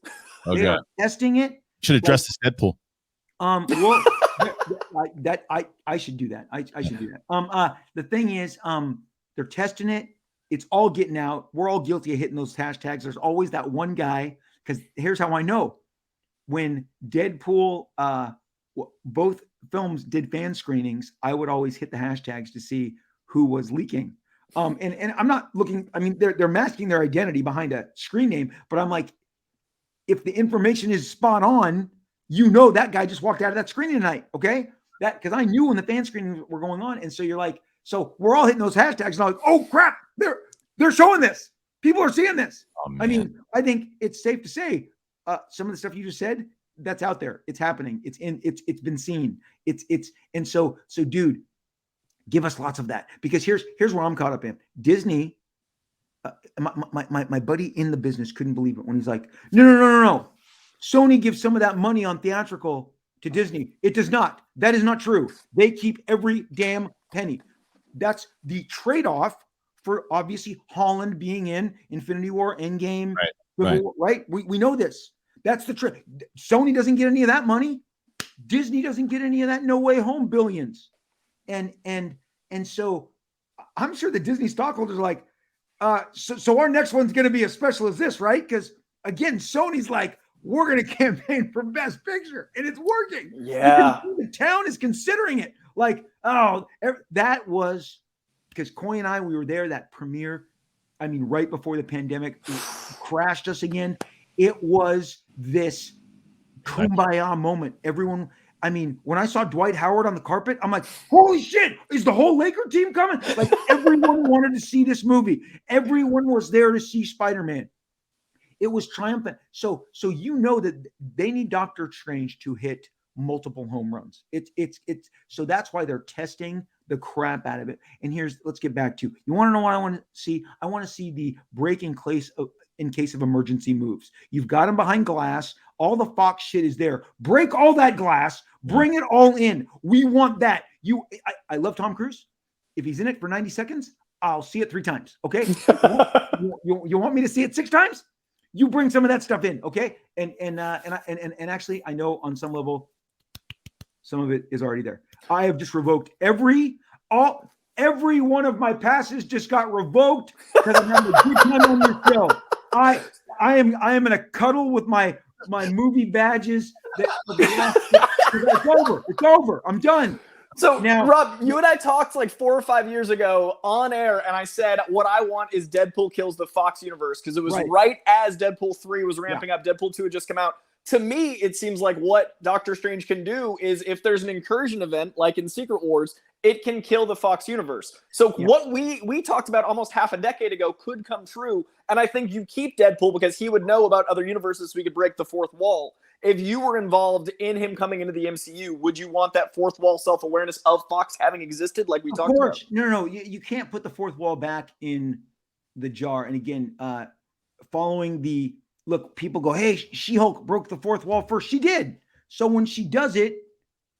They are testing it. Should have dressed as Deadpool. Well, I should do that. I should do that. The thing is, they're testing it. It's all getting out. We're all guilty of hitting those hashtags. There's always that one guy, because here's how I know. When Deadpool, both films did fan screenings, I would always hit the hashtags to see who was leaking. And I'm not looking, I mean, they're masking their identity behind a screen name, but I'm like, if the information is spot on, that guy just walked out of that screening tonight, okay? Because I knew when the fan screenings were going on, and so you're like, so we're all hitting those hashtags, and I'm like, oh crap, they're showing this. People are seeing this. Oh, I mean, I think it's safe to say some of the stuff you just said, that's out there. It's happening. It's been seen. And so dude, give us lots of that, because here's where I'm caught up in. Disney, my buddy in the business couldn't believe it when he's like, no. Sony gives some of that money on theatrical to Disney. It does not. That is not true. They keep every damn penny. That's the trade-off for obviously Holland being in Infinity War, Endgame, right? We know this. That's the trick. Sony doesn't get any of that money. Disney doesn't get any of that No Way Home billions. And so I'm sure the Disney stockholders are like, so our next one's going to be as special as this, right? Because again, Sony's like, we're going to campaign for Best Picture, and it's working. Yeah. The town is considering it. Like, oh, that was because Coy and I, we were there that premiere. I mean, right before the pandemic crashed us again. It was this kumbaya moment. Everyone, I mean, when I saw Dwight Howard on the carpet, I'm like, holy shit, is the whole Laker team coming? Like, everyone wanted to see this movie. Everyone was there to see Spider-Man. It was triumphant. So you know that they need Doctor Strange to hit multiple home runs. It's so that's why they're testing the crap out of it. And let's get back to, you want to know what I want to see? I want to see the break in case of emergency moves. You've got them behind glass. All the Fox shit is there. Break all that glass. Bring it all in. We want that. I love Tom Cruise. If he's in it for 90 seconds, I'll see it 3 times. Okay. You want me to see it 6 times? You bring some of that stuff in, okay? And actually, I know on some level, some of it is already there. I have just revoked every one of my passes just got revoked because I'm having a good time on your show. I am in a cuddle with my movie badges. It's over. It's over. I'm done. So, now, Rob, you and I talked like 4 or 5 years ago on air, and I said, what I want is Deadpool kills the Fox universe, because it was right as Deadpool 3 was ramping up. Deadpool 2 had just come out. To me, it seems like what Doctor Strange can do is, if there's an incursion event, like in Secret Wars, it can kill the Fox universe. So what we talked about almost half a decade ago could come true, and I think you keep Deadpool because he would know about other universes, so we could break the fourth wall. If you were involved in him coming into the MCU, would you want that fourth wall self-awareness of Fox having existed like we talked about? No. You can't put the fourth wall back in the jar. And again, following the look, people go, hey, She-Hulk broke the fourth wall first. She did. So when she does it,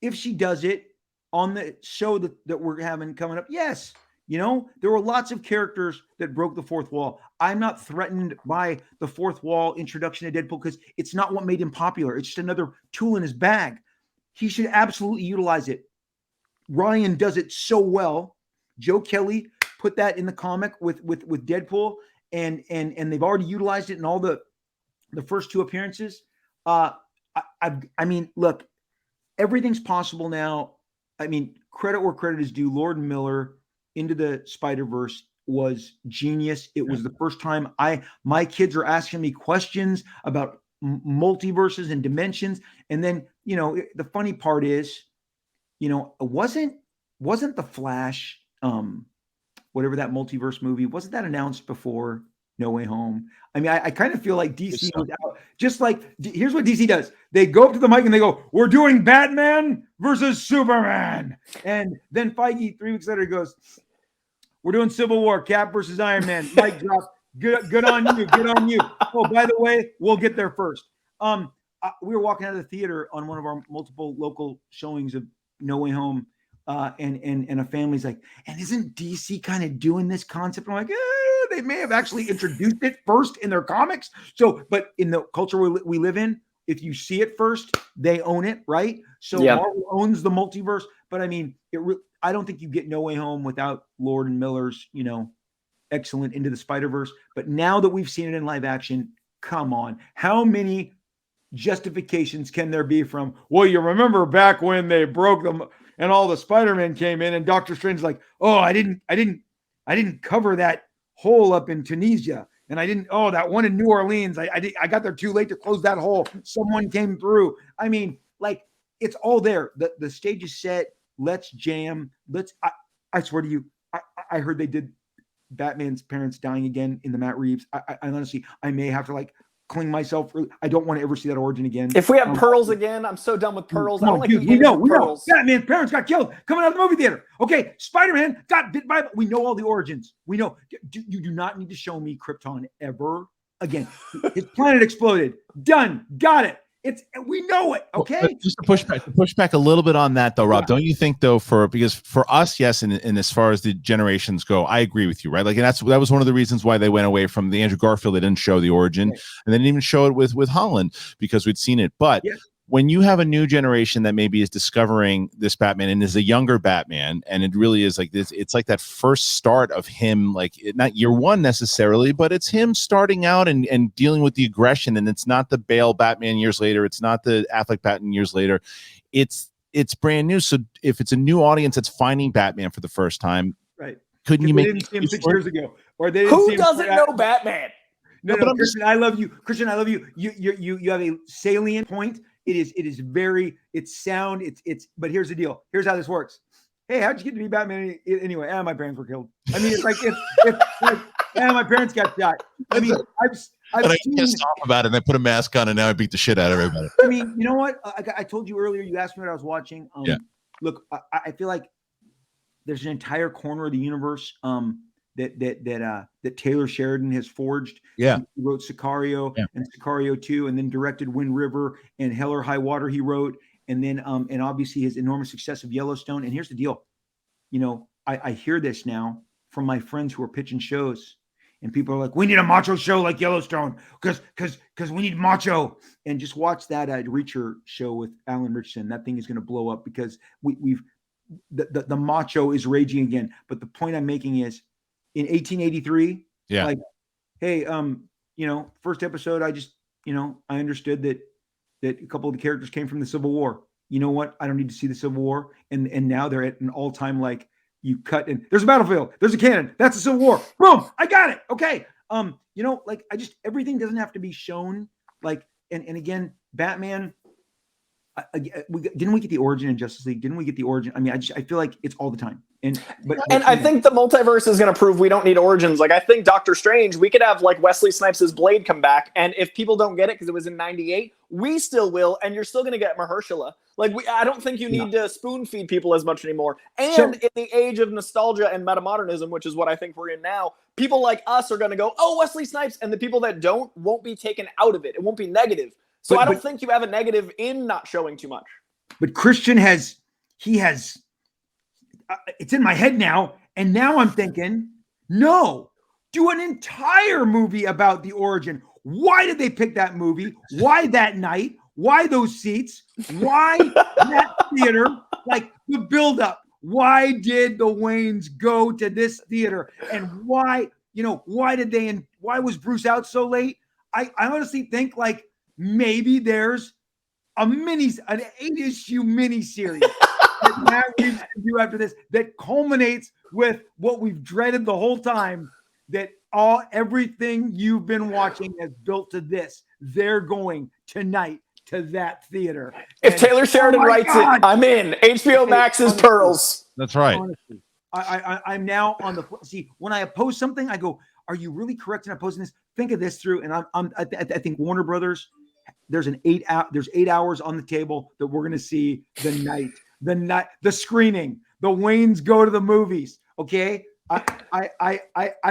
if she does it on the show that we're having coming up, yes. You know, there were lots of characters that broke the fourth wall. I'm not threatened by the fourth wall introduction to Deadpool because it's not what made him popular. It's just another tool in his bag. He should absolutely utilize it. Ryan does it so well. Joe Kelly put that in the comic with Deadpool, and they've already utilized it in all the first 2 appearances. I mean, look, everything's possible now. I mean, credit where credit is due. Lord Miller Into the Spider-Verse was genius. It was the first time my kids are asking me questions about multiverses and dimensions. And then, you know, the funny part is, you know, it wasn't the Flash, whatever that multiverse movie, wasn't that announced before No Way Home? I mean, I kind of feel like DC was out. Just like, here's what DC does. They go up to the mic and they go, we're doing Batman versus Superman. And then Feige 3 weeks later goes, we're doing Civil War, Cap versus Iron Man. Mic drop. Good on you. Good on you. Oh, by the way, we'll get there first. We were walking out of the theater on one of our multiple local showings of No Way Home. And a family's like, and isn't DC kind of doing this concept? I'm like, they may have actually introduced it first in their comics. So, but in the culture we live in, if you see it first, they own it, right? So Marvel owns the multiverse. But I mean, I don't think you get No Way Home without Lord and Miller's, you know, excellent Into the Spider-Verse. But now that we've seen it in live action, come on, how many justifications can there be from, well, you remember back when they broke them and all the Spider-Man came in and Doctor Strange's like, oh, I didn't cover that hole up in Tunisia. And that one in New Orleans, I got there too late to close that hole. Someone came through. I mean, like, it's all there. The stage is set. Let's jam. I swear to you, I heard they did Batman's parents dying again in the Matt Reeves. I honestly, I may have to like cling myself. I don't want to ever see that origin again. If we have Pearls again, I'm so done with Pearls. I don't like we know. Batman's parents got killed coming out of the movie theater. Okay, Spider-Man got bit by. We know all the origins. We know. You do not need to show me Krypton ever again. His planet exploded. Done. Got it. We know it. Okay. Well, just to push back a little bit on that though, Rob. Don't you think though, because for us, yes, and as far as the generations go, I agree with you, right? Like, and that was one of the reasons why they went away from the Andrew Garfield. They didn't show the origin, and they didn't even show it with Holland because we'd seen it. But when you have a new generation that maybe is discovering this Batman and is a younger Batman, and it really is like this, it's like that first start of him, like not year one necessarily, but it's him starting out and dealing with the aggression. And it's not the Bale Batman years later. It's not the Affleck Batman years later. It's brand new. So if it's a new audience that's finding Batman for the first time, right? Couldn't you they make didn't see him 6 years ago, or they didn't Who see him doesn't know Batman? No, Kristian, I love you. Kristian, I love you. You have a salient point. It's sound. But here's the deal. Here's how this works. Hey, how'd you get to be Batman anyway? My parents were killed. I mean, it's like my parents got shot. I mean, I've seen, pissed off about it. And I put a mask on, and now I beat the shit out of everybody. I mean, you know what? I told you earlier. You asked me what I was watching. Look, I feel like there's an entire corner of the universe that Taylor Sheridan has forged. Yeah, he wrote Sicario and Sicario 2, and then directed Wind River and Hell or High Water. He wrote, and then and obviously his enormous success of Yellowstone. And here's the deal, I hear this now from my friends who are pitching shows, and people are like, "We need a macho show like Yellowstone, because we need macho." And just watch that Reacher show with Alan Richardson. That thing is going to blow up because the macho is raging again. But the point I'm making is, in 1883, like, hey, first episode, I just, I understood that a couple of the characters came from the Civil War. You know what? I don't need to see the Civil War. And now they're at an all-time, like, you cut and there's a battlefield, there's a cannon, that's the Civil War. Boom, I got it. Okay. Like, everything doesn't have to be shown. Like, and again, Batman. Didn't we get the origin in Justice League? Didn't we get the origin? I mean, I feel like it's all the time. And I think the multiverse is going to prove we don't need origins. Like, I think Doctor Strange, we could have like Wesley Snipes' Blade come back, and if people don't get it because it was in '98, we still will, and you're still going to get Mahershala. Like, I don't think you need to spoon feed people as much anymore. And in the age of nostalgia and metamodernism, which is what I think we're in now, people like us are going to go, "Oh, Wesley Snipes," and the people that don't won't be taken out of it. It won't be negative. So I don't think you have a negative in not showing too much. But Kristian has it's in my head now. And now I'm thinking, no, do an entire movie about the origin. Why did they pick that movie? Why that night? Why those seats? Why that theater? Like, the buildup. Why did the Waynes go to this theater? And why was Bruce out so late? I honestly think, like, maybe there's an 8-issue miniseries that we can do after this that culminates with what we've dreaded the whole time, that everything you've been watching has built to this. They're going tonight to that theater. If Taylor Sheridan writes it, I'm in. HBO Max's Pearls. That's right. Honestly, I'm now on the see. When I oppose something, I go, "Are you really correct in opposing this? Think of this through." And I think Warner Brothers. There's 8 hours on the table that we're going to see the screening. The Waynes go to the movies. Okay. I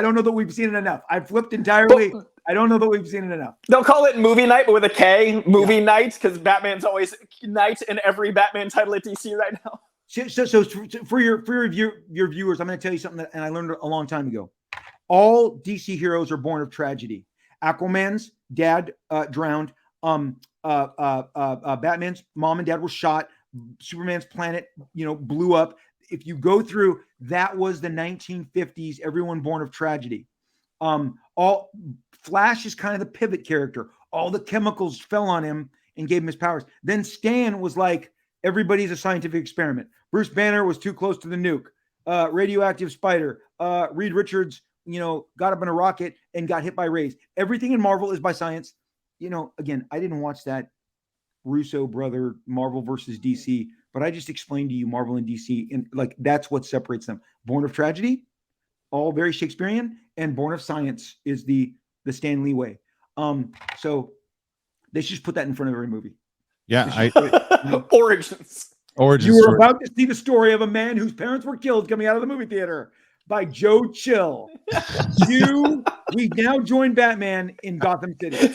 don't know that we've seen it enough. I've flipped entirely. I don't know that we've seen it enough. They'll call it movie night, but with a K, movie night, because Batman's always night in every Batman title at DC right now. So for your viewers, I'm going to tell you something and I learned a long time ago. All DC heroes are born of tragedy. Aquaman's dad drowned. Batman's mom and dad were shot. Superman's planet, blew up. If you go through, that was the 1950s. Everyone born of tragedy. All Flash is kind of the pivot character. All the chemicals fell on him and gave him his powers. Then Stan was like, everybody's a scientific experiment. Bruce Banner was too close to the nuke. Radioactive Spider. Reed Richards, got up in a rocket and got hit by rays. Everything in Marvel is by science. Again, I didn't watch that Russo brother Marvel versus DC, but I just explained to you Marvel and DC, and like, that's what separates them. Born of tragedy, all very Shakespearean, and Born of Science is the Stan Lee way. So they should just put that in front of every movie. Yeah, Origins. You were about to see the story of a man whose parents were killed coming out of the movie theater by Joe Chill. We now join Batman in Gotham City.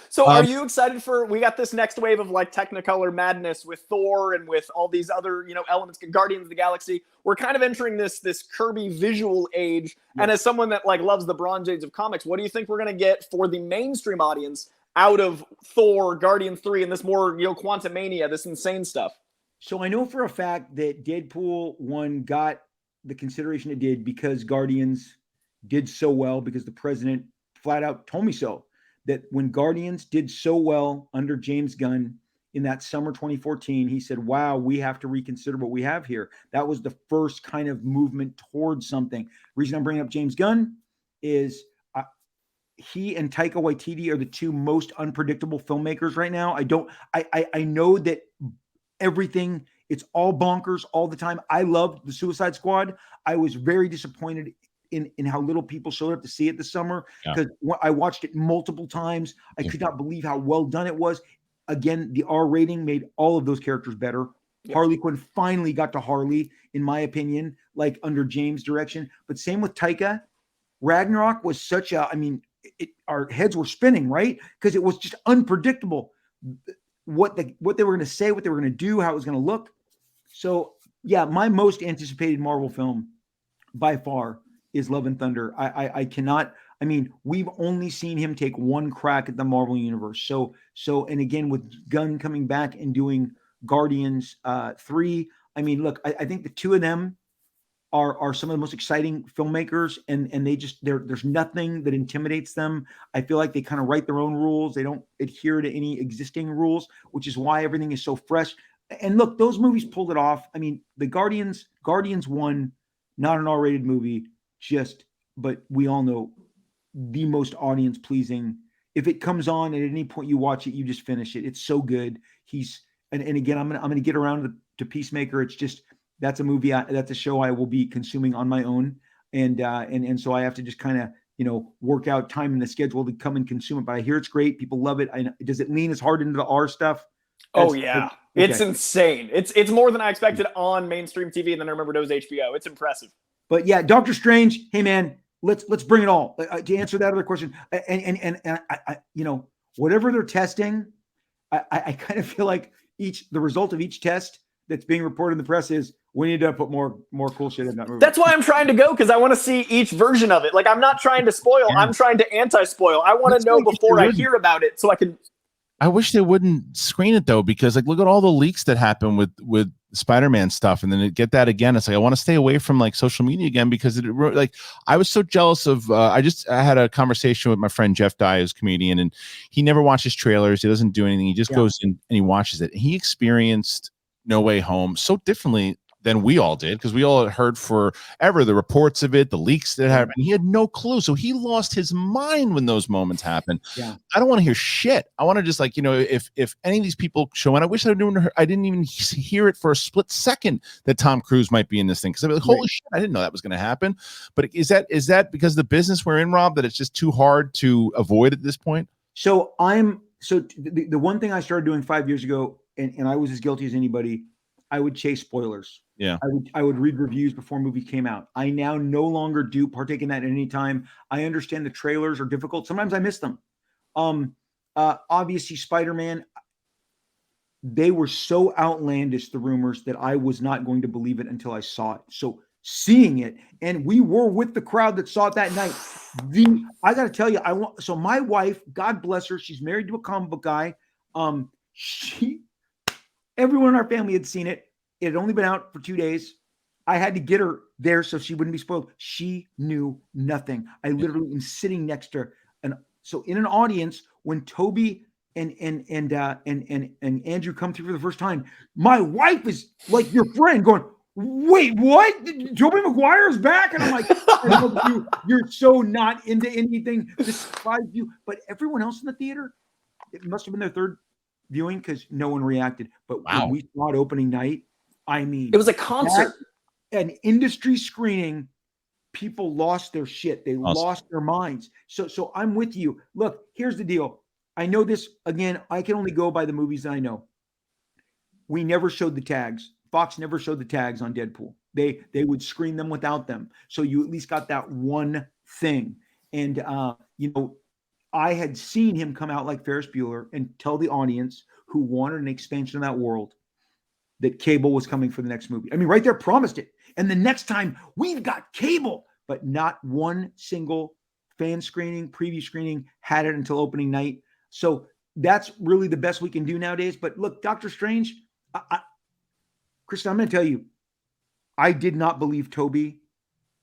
So are you excited we got this next wave of like Technicolor madness with Thor and with all these other, elements, Guardians of the Galaxy. We're kind of entering this Kirby visual age. Yeah. And as someone that like loves the Bronze Age of comics, what do you think we're going to get for the mainstream audience out of Thor, Guardians 3, and this more, Quantumania, this insane stuff. So I know for a fact that Deadpool 1 got the consideration it did because Guardians did so well, because the president flat out told me so, that when Guardians did so well under James Gunn in that summer 2014, he said, wow, we have to reconsider what we have here. That was the first kind of movement towards something. The reason I'm bringing up James Gunn is he and Taika Waititi are the two most unpredictable filmmakers right now. I know that everything, it's all bonkers all the time. I loved the Suicide Squad. I was very disappointed in how little people showed up to see it this summer, because I watched it multiple times. I could not believe how well done it was. Again, the R rating made all of those characters better. Yep. Harley Quinn finally got to Harley, in my opinion, like under James' direction. But same with Taika. Ragnarok was such a, our heads were spinning, right? Because it was just unpredictable what they were going to say, what they were going to do, how it was going to look. So yeah, my most anticipated Marvel film by far is Love and Thunder. I cannot, we've only seen him take one crack at the Marvel universe. So, and again, with Gunn coming back and doing Guardians 3, look, I think the two of them are some of the most exciting filmmakers, and there's nothing that intimidates them. I feel like they kind of write their own rules. They don't adhere to any existing rules, which is why everything is so fresh. And look, those movies pulled it off. The Guardians 1, not an R-rated movie, but we all know the most audience pleasing. If it comes on at any point you watch it, you just finish it. It's so good. And again, I'm gonna get around to Peacemaker. It's just, that's a movie, that's a show I will be consuming on my own, and so I have to just kind of work out time in the schedule to come and consume it. But I hear it's great. People love it. Does it lean as hard into the R stuff? Oh yeah, it's insane. It's more than I expected on mainstream TV, and then I remembered it was HBO. It's impressive. But yeah, Doctor Strange. Hey man, let's bring it all. To answer that other question, and I whatever they're testing, I kind of feel like the result of each test that's being reported in the press is, we need to put more cool shit in that movie. That's why I'm trying to go, because I want to see each version of it. Like, I'm not trying to spoil. Yeah. I'm trying to anti-spoil. I want to know before I hear about it, so I can. I wish they wouldn't screen it though, because look at all the leaks that happen with Spider-Man stuff, and then get that again. It's I want to stay away from social media again, because I was so jealous of. I had a conversation with my friend Jeff Dye, who's a comedian, and he never watches trailers. He doesn't do anything. He just goes in and he watches it. He experienced No Way Home so differently than we all did, because we all had heard forever the reports of it, the leaks that happened. He had no clue, so he lost his mind when those moments happened. Yeah, I don't want to hear shit. I want to just if any of these people show, and I wish I didn't even hear it for a split second that Tom Cruise might be in this thing, because I'd be like, holy shit, I didn't know that was going to happen. But is that because of the business we're in, Rob, that it's just too hard to avoid at this point? So the one thing I started doing 5 years ago, and I was as guilty as anybody, I would chase spoilers. Yeah. I would read reviews before movie came out. I now no longer do partake in that at any time. I understand the trailers are difficult. Sometimes I miss them. Obviously Spider-Man, they were so outlandish, the rumors, that I was not going to believe it until I saw it. So seeing it, and we were with the crowd that saw it that night. I got to tell you, so my wife, God bless her, she's married to a comic book guy. Everyone in our family had seen it. It had only been out for 2 days. I had to get her there so she wouldn't be spoiled. She knew nothing. I literally am sitting next to her. And so in an audience, when Toby and Andrew come through for the first time, my wife is like your friend going, wait, what? Tobey Maguire's back? And I'm like, you're so not into anything. This surprised you. But everyone else in the theater, it must have been their third viewing, because no one reacted. But when we saw it opening night, it was a concert, an industry screening. People lost their shit. They lost their minds. So I'm with you. Look, here's the deal. I know this, again, I can only go by the movies that I know. We never showed the tags. Fox never showed the tags on Deadpool. They would screen them without them. So you at least got that one thing. And I had seen him come out like Ferris Bueller and tell the audience who wanted an expansion of that world that Cable was coming for the next movie. Right there, promised it. And the next time, we've got Cable, but not one single fan screening, preview screening had it until opening night. So that's really the best we can do nowadays. But look, Doctor Strange, Kristian, I'm going to tell you, I did not believe Toby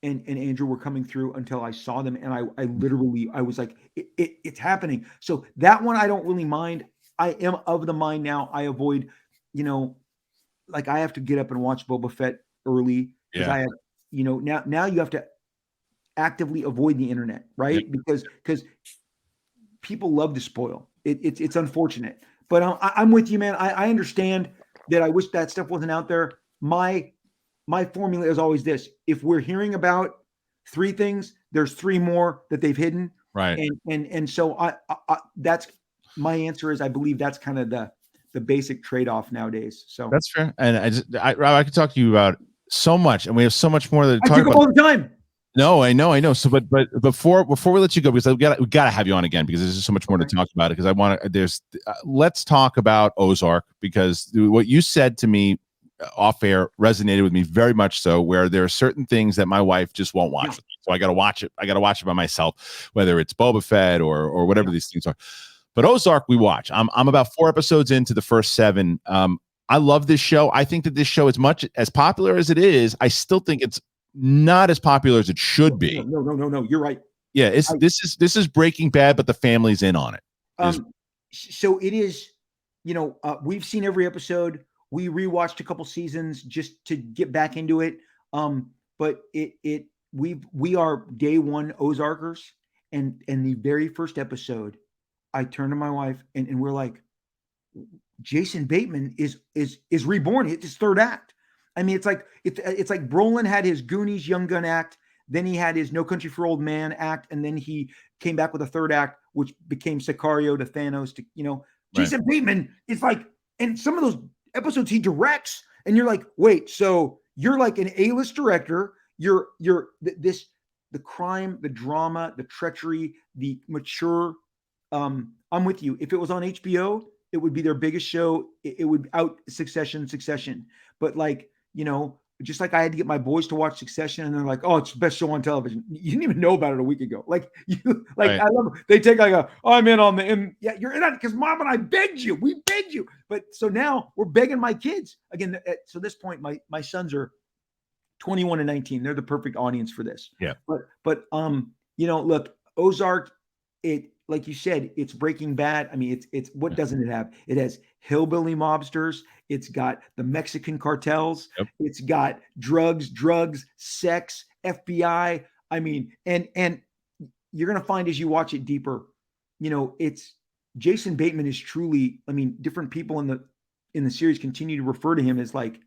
and Andrew were coming through until I saw them. And I was like, it's happening. So that one, I don't really mind. I am of the mind now. I avoid, like I have to get up and watch Boba Fett early because I have, now you have to actively avoid the internet, right? Yeah. Because people love to spoil. It's unfortunate, but I'm with you, man. I understand that. I wish that stuff wasn't out there. My formula is always this: if we're hearing about 3 things, there's 3 more that they've hidden, right? And so I that's my answer is I believe that's kind of the basic trade-off nowadays. So that's fair. And Rob, I could talk to you about so much, and we have so much more to talk about all the time. No, I know. So, but before we let you go, because we got to have you on again because there's just so much more to talk about. Because I want to. Let's talk about Ozark, because what you said to me off air resonated with me very much. So, where there are certain things that my wife just won't watch, so I got to watch it. I got to watch it by myself, whether it's Boba Fett or whatever these things are. But Ozark, we watch. I'm about 4 episodes into the first 7. I love this show. I think that this show, as much as popular as it is, I still think it's not as popular as it should be. No. You're right. Yeah, this is Breaking Bad, but the family's in on it. So it is. We've seen every episode. We rewatched a couple seasons just to get back into it. But we are day one Ozarkers, and the very first episode, I turned to my wife and we're like, Jason Bateman is reborn. It's his 3rd act. I mean, it's like Brolin had his Goonies Young Gun act, then he had his No Country for Old Man act, and then he came back with a 3rd act, which became Sicario to Thanos to, Jason Bateman is like, and some of those episodes he directs, and you're like, wait, so you're like an A-list director, you're the crime, the drama, the treachery, the mature. I'm with you. If it was on HBO, it would be their biggest show. It would out Succession. But just like I had to get my boys to watch Succession, and they're like, "Oh, it's the best show on television." You didn't even know about it a week ago. Right. I love it. They take I'm in on yeah, you're in on it because Mom and I begged you. We begged you. But so now we're begging my kids again. So this point, my sons are 21 and 19. They're the perfect audience for this. Yeah. But look, Ozark, like you said, it's Breaking Bad. I mean, it's what doesn't it have? It has hillbilly mobsters. It's got the Mexican cartels. Yep. It's got drugs, sex, FBI. I mean, and you're going to find as you watch it deeper, it's Jason Bateman is truly, I mean, different people in the series continue to refer to him as like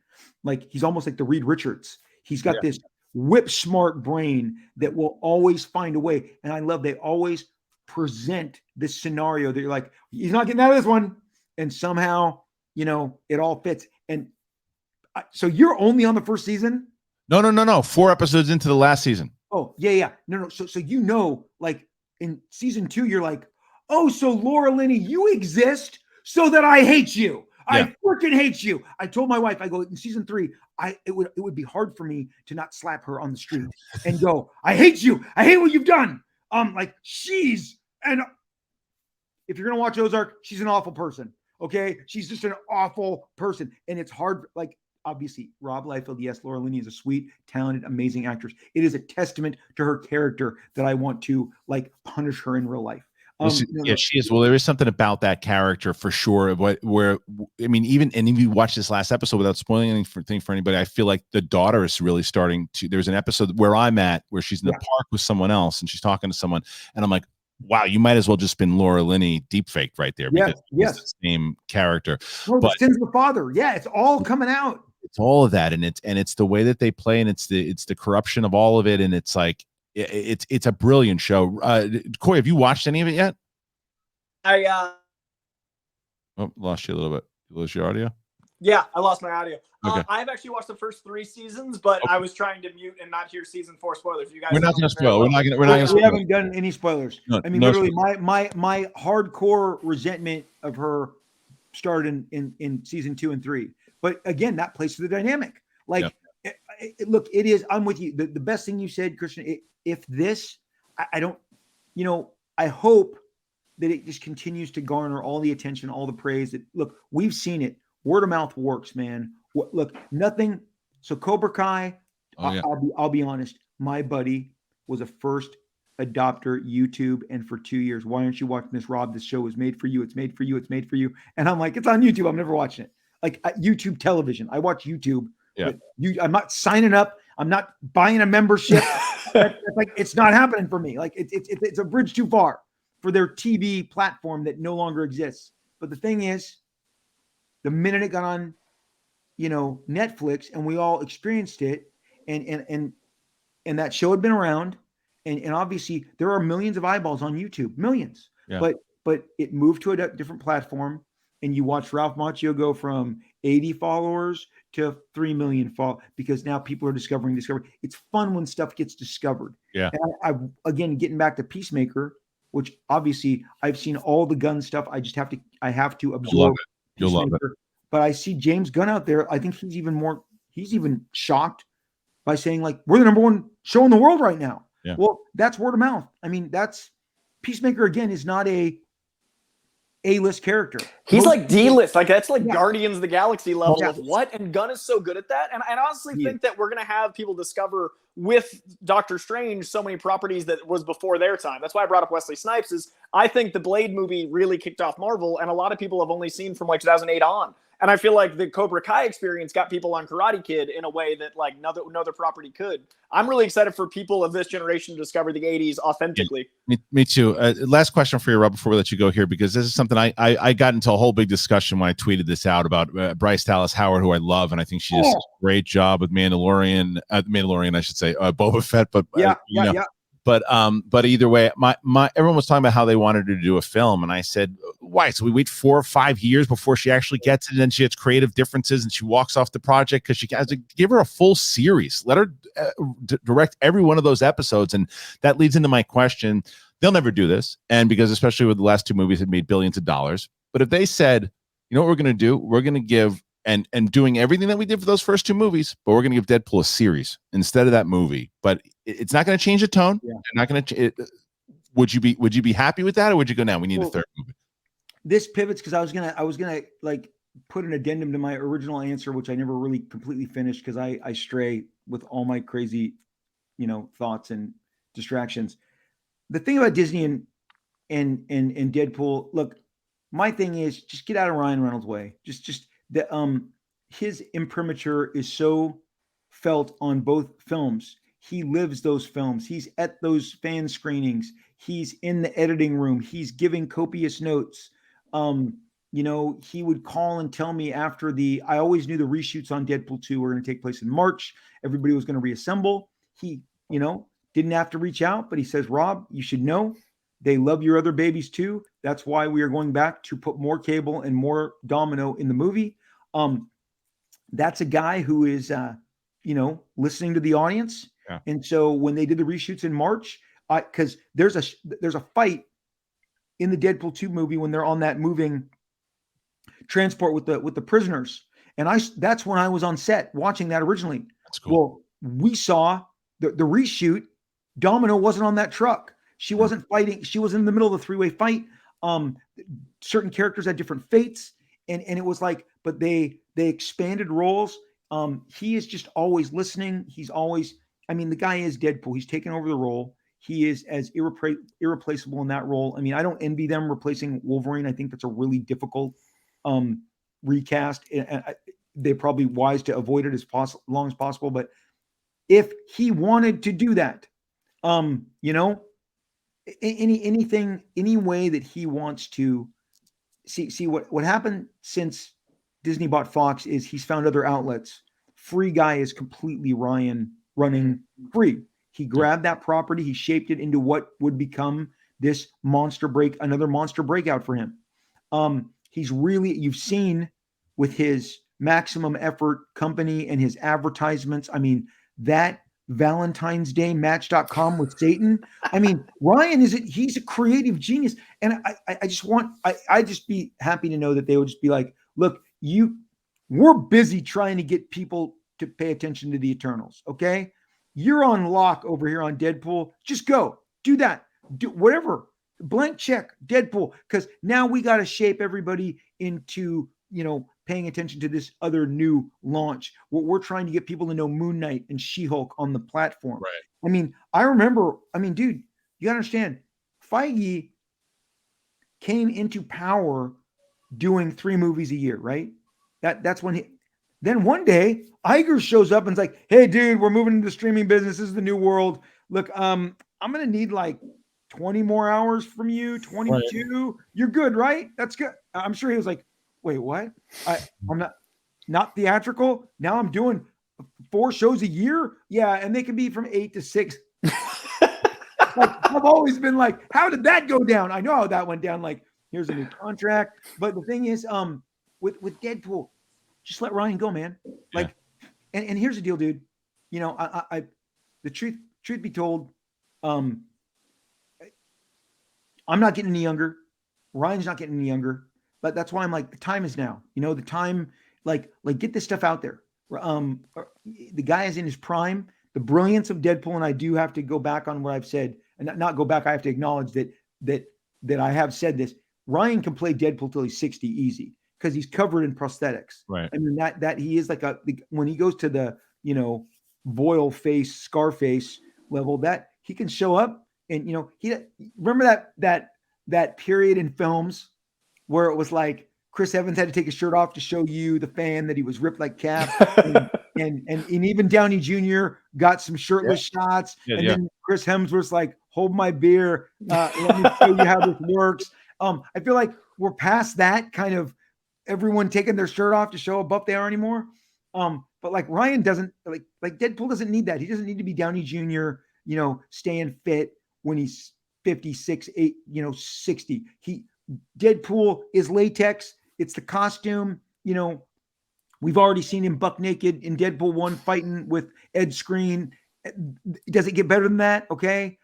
he's almost like the Reed Richards. He's got this whip smart brain that will always find a way. And I love, they always present this scenario that you're like, he's not getting out of this one, and somehow it all fits. And so you're only on the first season? No. 4 episodes into the last season. Oh yeah. No. So like in season 2, you're like, oh, so Laura Linney, you exist so that I hate you. Yeah. I freaking hate you. I told my wife, I go, in season 3, it would be hard for me to not slap her on the street and go, I hate you. I hate what you've done. And if you're going to watch Ozark, she's an awful person. Okay. She's just an awful person. And it's hard. Like, obviously Rob Liefeld. Yes. Laura Linney is a sweet, talented, amazing actress. It is a testament to her character that I want to punish her in real life. She is. Well, there is something about that character for sure. Even if you watch this last episode without spoiling anything for anybody, I feel like the daughter is really starting to. There's an episode where I'm at where she's in the park with someone else and she's talking to someone, and I'm like, wow, you might as well just been Laura Linney deepfaked right there. Because it's the same character. No, but the sins of the father. Yeah, it's all coming out. It's all of that, and it's the way that they play, and it's the corruption of all of it, and it's like. It's a brilliant show. Coy, have you watched any of it yet? Lost you a little bit. You lost your audio? Yeah, I lost my audio. Okay. I've actually watched the first 3 seasons, but I was trying to mute and not hear season 4 spoilers. You guys, we're not going to spoil. We're not going to. We haven't done any spoilers. No, literally, my hardcore resentment of her started in season 2 and 3. But again, that plays to the dynamic. Look, it is. I'm with you. The best thing you said, Kristian. If this, I don't. I hope that it just continues to garner all the attention, all the praise. That look, we've seen it. Word of mouth works, man. Look, nothing. So Cobra Kai. I'll be honest. My buddy was a first adopter YouTube, and for 2 years, why aren't you watching this, Rob? This show was made for you. It's made for you. It's made for you. And I'm like, it's on YouTube. I'm never watching it. Like YouTube television. I watch YouTube. Yeah. But I'm not signing up. I'm not buying a membership. It's not happening for me. Like it's a bridge too far for their TV platform that no longer exists. But the thing is, the minute it got on, Netflix, and we all experienced it, and that show had been around, and obviously there are millions of eyeballs on YouTube, millions. Yeah. But it moved to a different platform, and you watch Ralph Macchio go from 80 followers to 3 million because now people are discovering. It's fun when stuff gets discovered. Yeah. And I again, getting back to Peacemaker, which obviously I've seen all the Gunn stuff. I have to absorb. You'll love it. But I see James Gunn out there. I think he's even shocked by saying, like, we're the number one show in the world right now. Yeah. Well, that's word of mouth. I mean, that's Peacemaker again is not A-list character. He's like D-list. Like that's like Guardians of the Galaxy level of what? And Gunn is so good at that. And I honestly think that we're going to have people discover with Doctor Strange so many properties that was before their time. That's why I brought up Wesley Snipes. Is I think the Blade movie really kicked off Marvel, and a lot of people have only seen from like 2008 on. And I feel like the Cobra Kai experience got people on Karate Kid in a way that like no other property could. I'm really excited for people of this generation to discover the 80s authentically. Me too. Last question for you, Rob, before we let you go here, because this is something I got into a whole big discussion when I tweeted this out about Bryce Dallas Howard, who I love, and I think she does a great job with Mandalorian, I should say, Boba Fett, but yeah. But either way, my everyone was talking about how they wanted her to do a film, and I said, why? So we wait 4 or 5 years before she actually gets it, and then she has creative differences, and she walks off the project because she has to give her a full series. Let her direct every one of those episodes, and that leads into my question. They'll never do this, and because especially with the last 2 movies, it made billions of dollars. But if they said, you know what we're going to do? We're going to give and doing everything that we did for those first 2 movies, but we're going to give Deadpool a series instead of that movie. But it's not going to change the tone. Yeah. They're not going to. Would you be happy with that, or would you go, now we need a third movie? This pivots because I was gonna like put an addendum to my original answer, which I never really completely finished because I stray with all my crazy, thoughts and distractions. The thing about Disney and Deadpool, look, my thing is just get out of Ryan Reynolds' way. Just the his imprimatur is so felt on both films. He lives those films. He's at those fan screenings. He's in the editing room. He's giving copious notes. He would call and tell me after I always knew the reshoots on Deadpool 2 were going to take place in March. Everybody was going to reassemble. He, didn't have to reach out, but he says, Rob, you should know they love your other babies too. That's why we are going back to put more Cable and more Domino in the movie. That's a guy who is, listening to the audience. Yeah. And so when they did the reshoots in March, because there's a fight in the Deadpool 2 movie when they're on that moving transport with the prisoners. And that's when I was on set watching that originally. That's cool. Well, we saw the reshoot. Domino wasn't on that truck. She wasn't fighting. She was in the middle of the 3-way fight. Certain characters had different fates. And it was like, but they expanded roles. He is just always listening. He's always, the guy is Deadpool. He's taken over the role. He is as irreplaceable in that role. I don't envy them replacing Wolverine. I think that's a really difficult recast. They're probably wise to avoid it as long as possible. But if he wanted to do that, any way that he wants to see what happened since Disney bought Fox is he's found other outlets. Free Guy is completely Ryan running free. He grabbed that property. He shaped it into what would become this another monster breakout for him. He's really, you've seen with his maximum effort company and his advertisements. That Valentine's Day Match.com with Satan. Ryan he's a creative genius. And I'd just be happy to know that they would just be like, look, we're busy trying to get people to pay attention to the Eternals. Okay. You're on lock over here on Deadpool. Just go do that. Do whatever. blank check, Deadpool, because now we got to shape everybody into, paying attention to this other new launch. We're trying to get people to know Moon Knight and She-Hulk on the platform. Right. I mean, I remember, dude, you understand, Feige came into power doing 3 movies a year, right? That's when then one day Iger shows up and's like, hey, dude, we're moving into the streaming business. This is the new world. Look, I'm going to need like 20 more hours from you, 22. Right. You're good, right? That's good. I'm sure he was like, wait, what? I'm not theatrical. Now I'm doing 4 shows a year. Yeah. And they can be from 8 to 6. I've always been like, how did that go down? I know how that went down. Like, here's a new contract. But the thing is, with Deadpool, just let Ryan go, man. Like, and here's the deal, dude. The truth be told, I'm not getting any younger. Ryan's not getting any younger. But that's why I'm like, the time is now. The time, like get this stuff out there. The guy is in his prime. The brilliance of Deadpool, and I do have to go back on what I've said, and not go back. I have to acknowledge that I have said this. Ryan can play Deadpool till he's 60 easy because he's covered in prosthetics. Right. I mean that he is like when he goes to the Boyle face, Scarface level, that he can show up and he remember that period in films where it was like Chris Evans had to take his shirt off to show you, the fan, that he was ripped like Cap. and even Downey Jr. got some shirtless shots. Then Chris Hemsworth's like, hold my beer. Let me show you how this works. I feel like we're past that kind of everyone taking their shirt off to show how buff they are anymore. But like Ryan doesn't like Deadpool doesn't need that. He doesn't need to be Downey Jr., staying fit when he's 56, 8, 60. Deadpool is latex. It's the costume. We've already seen him buck naked in Deadpool 1 fighting with Ed Skrein. Does it get better than that? Okay.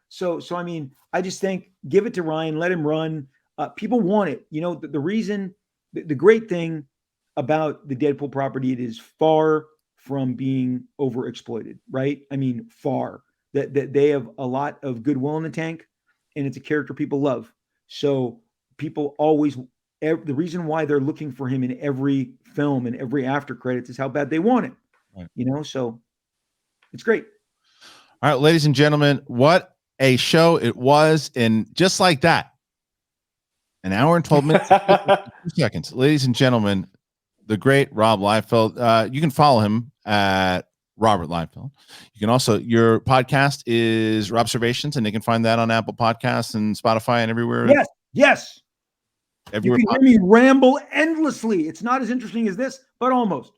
So I mean, I just think give it to Ryan, let him run. People want it. The reason, the great thing about the Deadpool property, it is far from being overexploited, right? I mean, far. That they have a lot of goodwill in the tank, and it's a character people love. So people always, the reason why they're looking for him in every film and every after credits is how bad they want it. Right. So it's great. All right, ladies and gentlemen, what a show it was. And just like that, an hour and 12 minutes, 2 seconds. Ladies and gentlemen, the great Rob Liefeld. You can follow him at Robert Liefeld. You can also, your podcast is Robservations, and they can find that on Apple Podcasts and Spotify and everywhere. Yes. Everywhere you can hear me ramble endlessly. It's not as interesting as this, but almost.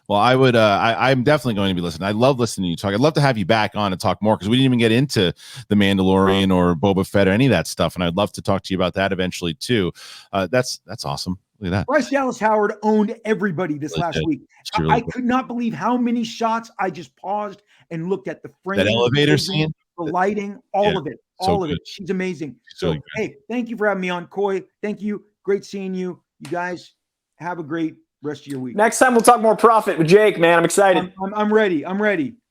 Well, I would. I'm definitely going to be listening. I love listening to you talk. I'd love to have you back on and talk more because we didn't even get into the Mandalorian or Boba Fett or any of that stuff, and I'd love to talk to you about that eventually too. That's awesome. Look at that. Bryce Dallas Howard owned everybody this last week. I could not believe how many shots I just paused and looked at the frame, that elevator scene, the lighting, all of it. All of it. She's amazing. So, really hey, thank you for having me on, Coy. Thank you. Great seeing you. You guys have a great rest of your week. Next time we'll talk more profit with Jake, man. I'm excited. I'm ready.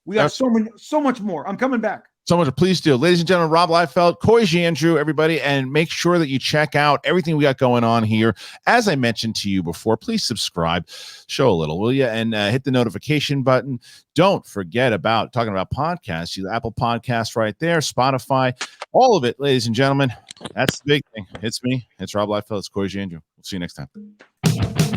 We got so much more. I'm coming back. So much. Please do. Ladies and gentlemen, Rob Liefeld, Coy Jandreau, everybody, and make sure that you check out everything we got going on here. As I mentioned to you before, please subscribe, show a little, will you? And hit the notification button. Don't forget about talking about podcasts. You Apple Podcasts right there, Spotify, all of it, ladies and gentlemen. That's the big thing. It's me. It's Rob Liefeld. It's Coy Jandreau. We'll see you next time.